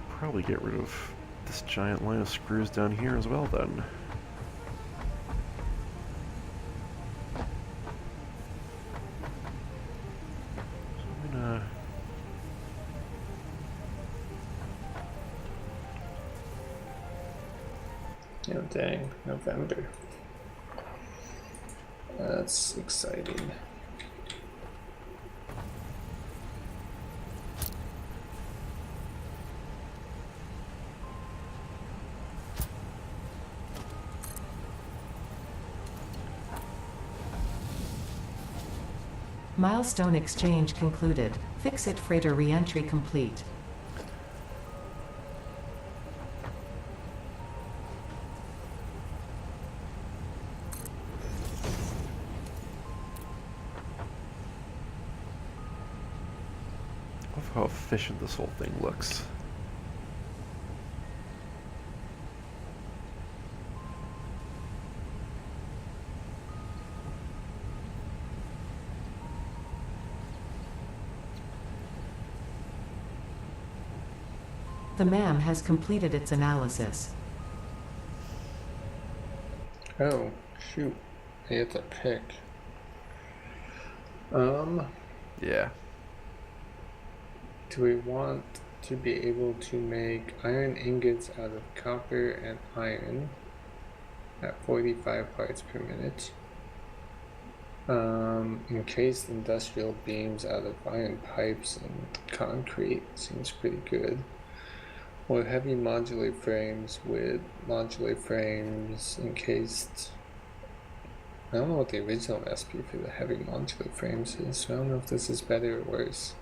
Probably get rid of this giant line of screws down here as well then. So I'm gonna... Oh dang, November. That's exciting. Milestone exchange concluded. Fix-it freighter re-entry complete. I love how efficient this whole thing looks. The MAM has completed its analysis. Oh, shoot. I have to pick. Yeah. Do we want to be able to make iron ingots out of copper and iron? at 45 parts per minute. Encased industrial beams out of iron pipes and concrete seems pretty good. Or heavy modular frames with modular frames encased. I don't know what the original recipe for the heavy modular frames is, so I don't know if this is better or worse.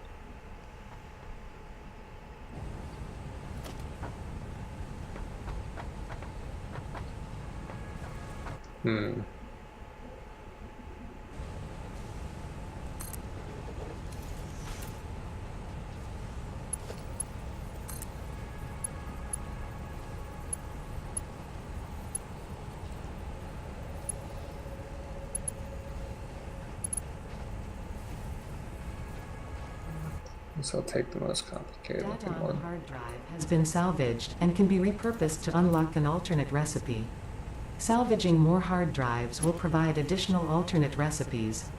So I'll take the most complicated Data looking on the one. hard drive has been salvaged and can be repurposed to unlock an alternate recipe. Salvaging more hard drives will provide additional alternate recipes.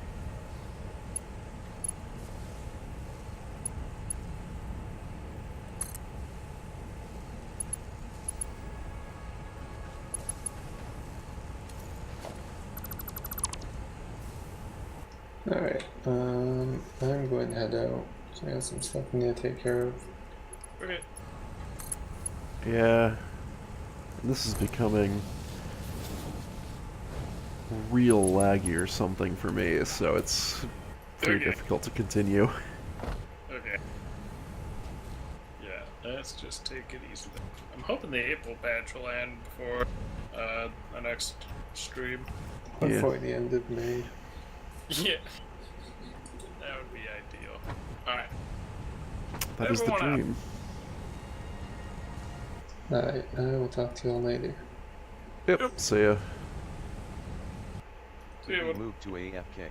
Alright, I'm going to head out. So I got some stuff I need to take care of. Okay. Yeah. This is becoming real laggy or something for me, so it's very Okay. difficult to continue. Okay. Yeah, let's just take it easy. I'm hoping the April patch will end before the next stream. Before the end of May. Yeah. That would be ideal. Alright. That is the Everyone out. dream. Alright, I will talk to you all later. Yep, see ya. See you. Move to AFK.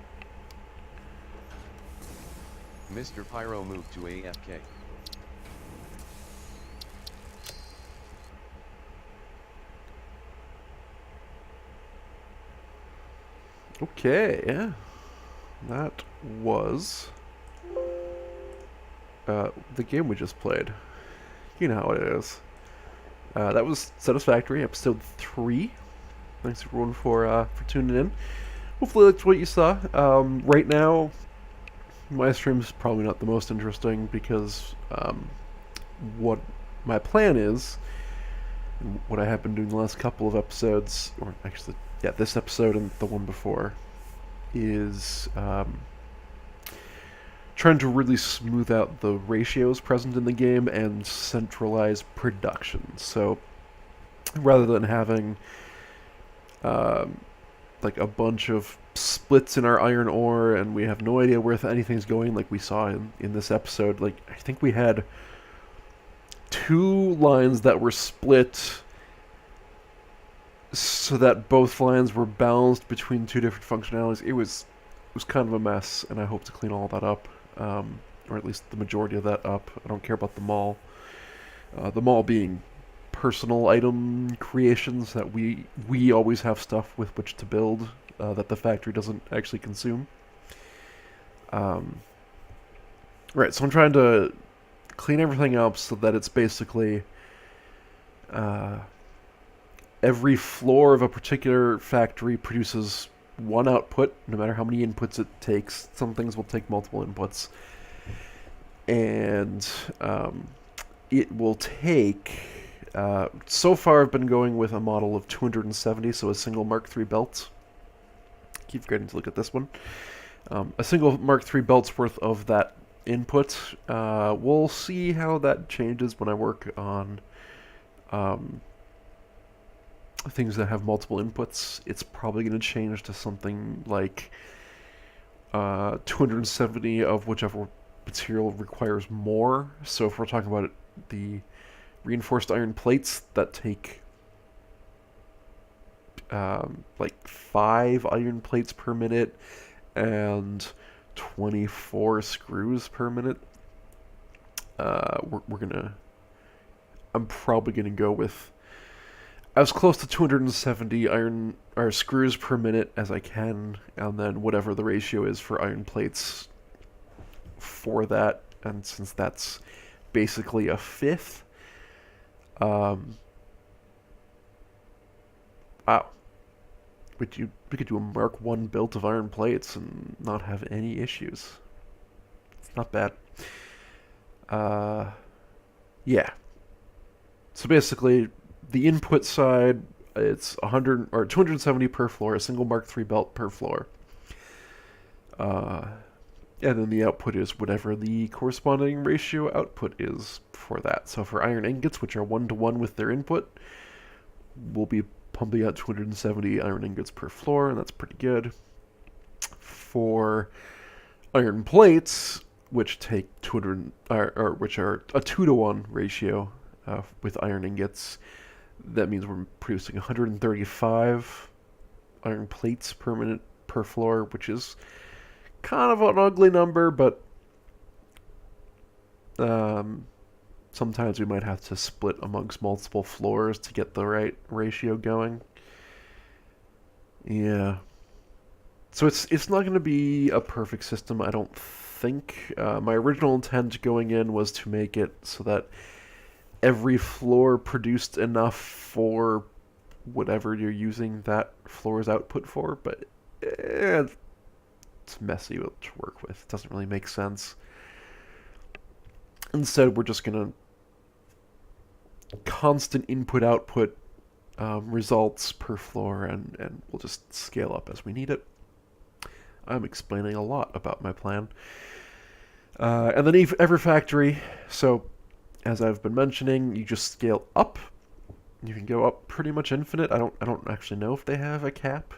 Mr. Pyro moved to AFK. Okay, yeah. That was the game we just played. You know how it is. That was Satisfactory, episode 3. Thanks everyone for tuning in. Hopefully that's what you saw. Right now, my stream's probably not the most interesting because what my plan is, and what I have been doing the last couple of episodes, or actually, yeah, this episode and the one before, is trying to really smooth out the ratios present in the game and centralize production. So rather than having like a bunch of splits in our iron ore and we have no idea where anything's going, like we saw in this episode, like I think we had 2 lines that were split so that both lines were balanced between 2 different functionalities. It was kind of a mess, and I hope to clean all that up, or at least the majority of that up. I don't care about the mall. The mall being personal item creations that we always have stuff with which to build that the factory doesn't actually consume. Right, so I'm trying to clean everything up so that it's basically every floor of a particular factory produces one output, no matter how many inputs it takes. Some things will take multiple inputs. And it will take... so far I've been going with a model of 270, so a single Mark III belt. Keep forgetting to look at this one. A single Mark III belt's worth of that input. We'll see how that changes when I work on things that have multiple inputs. It's probably going to change to something like 270 of whichever material requires more. So if we're talking about the reinforced iron plates that take like 5 iron plates per minute and 24 screws per minute, I'm probably gonna go with as close to 270 iron or screws per minute as I can, and then whatever the ratio is for iron plates for that. And since that's basically a fifth, wow, we could do a Mark 1 build of iron plates and not have any issues. It's not bad. Yeah. So basically, the input side, it's 100 or 270 per floor, a single Mark 3 belt per floor. And then the output is whatever the corresponding ratio output is for that. So for iron ingots, which are 1-to-1 with their input, we'll be pumping out 270 iron ingots per floor, and that's pretty good. For iron plates, which take 200, or which are a 2-to-1 ratio with iron ingots, that means we're producing 135 iron plates per minute per floor, which is kind of an ugly number, but sometimes we might have to split amongst multiple floors to get the right ratio going. Yeah. So it's not going to be a perfect system, I don't think. My original intent going in was to make it so that every floor produced enough for whatever you're using that floor's output for, but it's messy to work with. It doesn't really make sense. Instead, we're just going to constant input-output results per floor, and we'll just scale up as we need it. I'm explaining a lot about my plan. And then every factory, so as I've been mentioning, you just scale up. You can go up pretty much infinite. I don't actually know if they have a cap.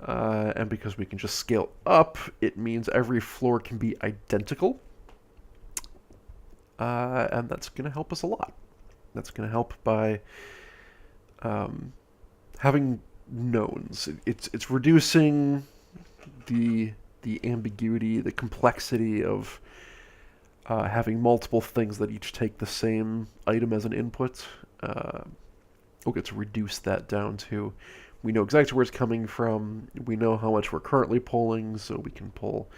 And because we can just scale up, it means every floor can be identical. And that's going to help us a lot. That's going to help by having knowns. It's reducing the ambiguity, the complexity of having multiple things that each take the same item as an input. We'll get to reduce that down to, we know exactly where it's coming from, we know how much we're currently pulling, so we can pull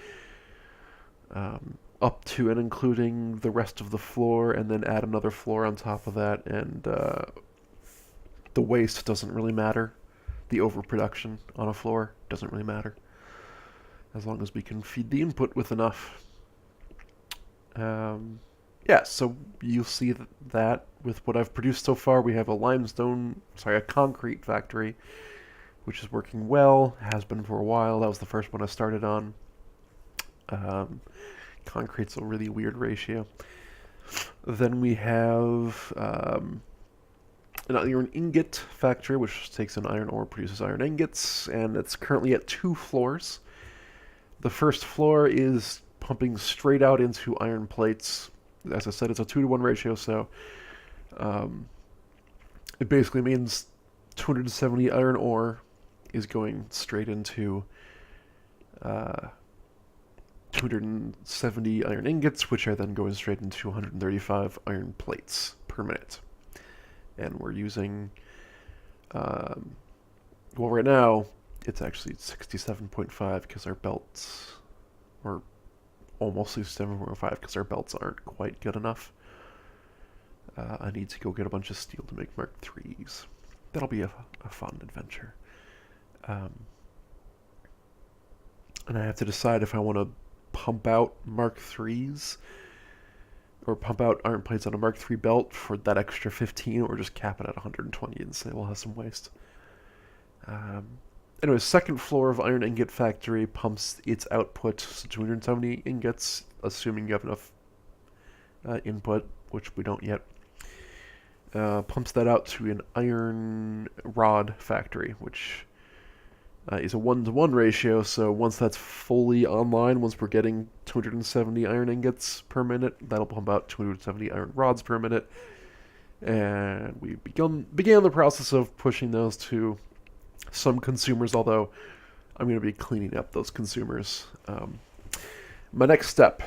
up to and including the rest of the floor, and then add another floor on top of that, and the waste doesn't really matter. The overproduction on a floor doesn't really matter, as long as we can feed the input with enough. Yeah, so you'll see that with what I've produced so far. We have a concrete factory, which is working well, has been for a while. That was the first one I started on. Concrete's a really weird ratio. Then we have an iron ingot factory, which takes an iron ore, produces iron ingots, and it's currently at 2 floors. The first floor is pumping straight out into iron plates. As I said, it's a 2-to-1 ratio, so it basically means 270 iron ore is going straight into 270 iron ingots, which are then going straight into 135 iron plates per minute. And we're using, well, right now, it's actually 67.5 because our belts, or almost 67.5 because our belts aren't quite good enough. I need to go get a bunch of steel to make Mark 3s. That'll be a fun adventure. And I have to decide if I want to pump out Mark 3s or pump out iron plates on a Mark 3 belt for that extra 15, or just cap it at 120 and say we'll have some waste. Anyway, second floor of iron ingot factory pumps its output, so 270 ingots, assuming you have enough input, which we don't yet. Pumps that out to an iron rod factory, which is a 1-to-1 ratio, so once that's fully online, once we're getting 270 iron ingots per minute, that'll pump out 270 iron rods per minute. And we began the process of pushing those to some consumers, although I'm going to be cleaning up those consumers. My next step.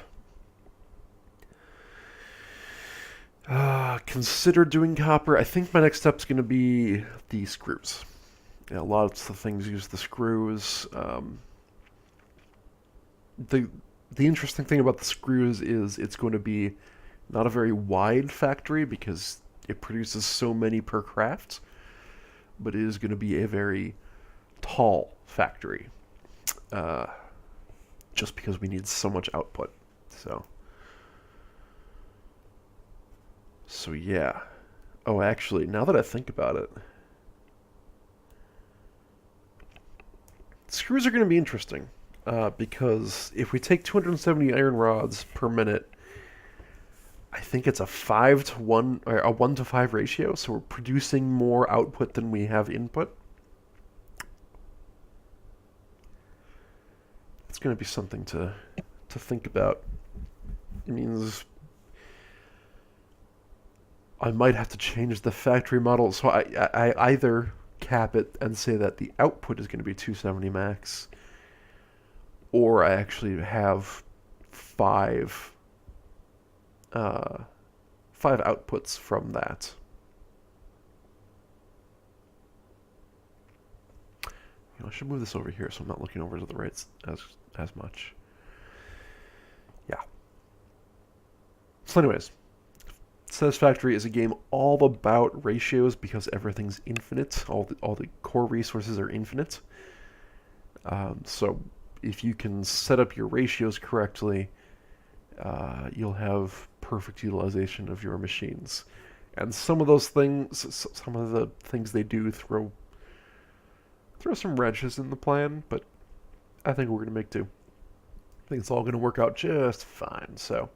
Consider doing copper. I think my next step is going to be the screws. Yeah, lots of things use the screws. The interesting thing about the screws is it's going to be not a very wide factory because it produces so many per craft, but it is going to be a very tall factory. Just because we need so much output. So yeah. Oh, actually, now that I think about it, screws are going to be interesting. Because if we take 270 iron rods per minute, I think it's a 5 to 1 or a 1 to 5 ratio, so we're producing more output than we have input. It's going to be something to think about. It means I might have to change the factory model, so I either cap it and say that the output is going to be 270 max, or I actually have five outputs from that. I should move this over here so I'm not looking over to the right as much. Yeah. So anyways, Satisfactory is a game all about ratios because everything's infinite. All the core resources are infinite. So if you can set up your ratios correctly, you'll have perfect utilization of your machines. And some of those things, some of the things they do throw some wrenches in the plan, but I think we're going to make do. I think it's all going to work out just fine. So,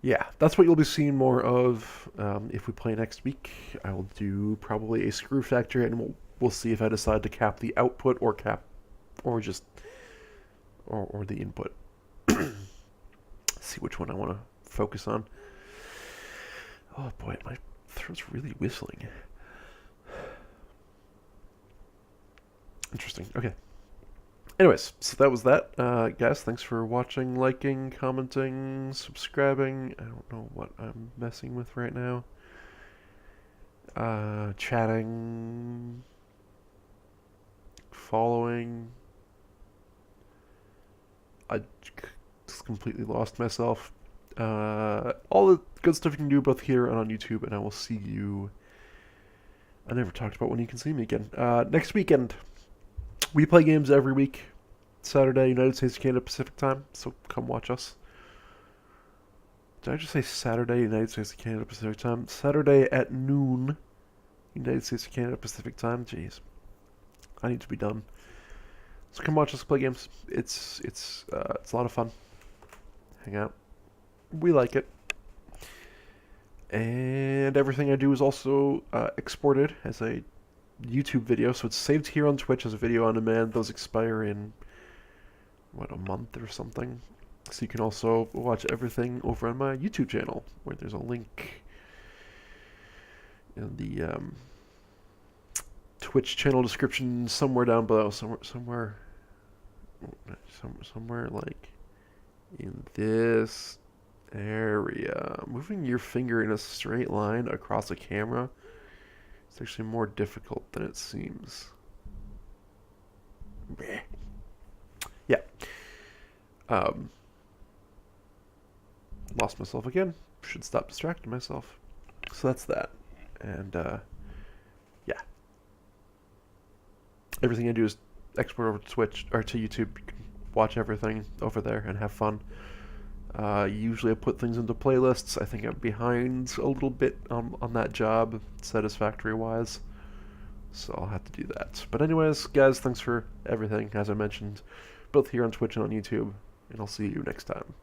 yeah, that's what you'll be seeing more of if we play next week. I will do probably a screw factory, and we'll see if I decide to cap the output or the input. See which one I want to focus on. Oh boy, my throat's really whistling. Interesting. Okay. Anyways, so that was that. Guys, thanks for watching, liking, commenting, subscribing. I don't know what I'm messing with right now. Chatting, following. I just completely lost myself. All the good stuff you can do both here and on YouTube, and I will see you. I never talked about when you can see me again. Next weekend. We play games every week. Saturday, United States, Canada, Pacific time. So come watch us. Did I just say Saturday, United States, Canada, Pacific time? Saturday at noon, United States, Canada, Pacific time. Jeez, I need to be done. So come watch us play games. It's a lot of fun. Hang out. We like it. And everything I do is also exported as a YouTube video, so it's saved here on Twitch as a video on demand. Those expire in a month or something. So you can also watch everything over on my YouTube channel, where there's a link in the Twitch channel description somewhere down below, somewhere like in this area. Moving your finger in a straight line across a camera, it's actually more difficult than it seems. Yeah. Lost myself again. Should stop distracting myself. So that's that. And, yeah. Everything I do is export over to Twitch, or to YouTube. You can watch everything over there and have fun. Usually I put things into playlists. I think I'm behind a little bit on that job, Satisfactory-wise. So I'll have to do that. But anyways, guys, thanks for everything, as I mentioned, both here on Twitch and on YouTube. And I'll see you next time.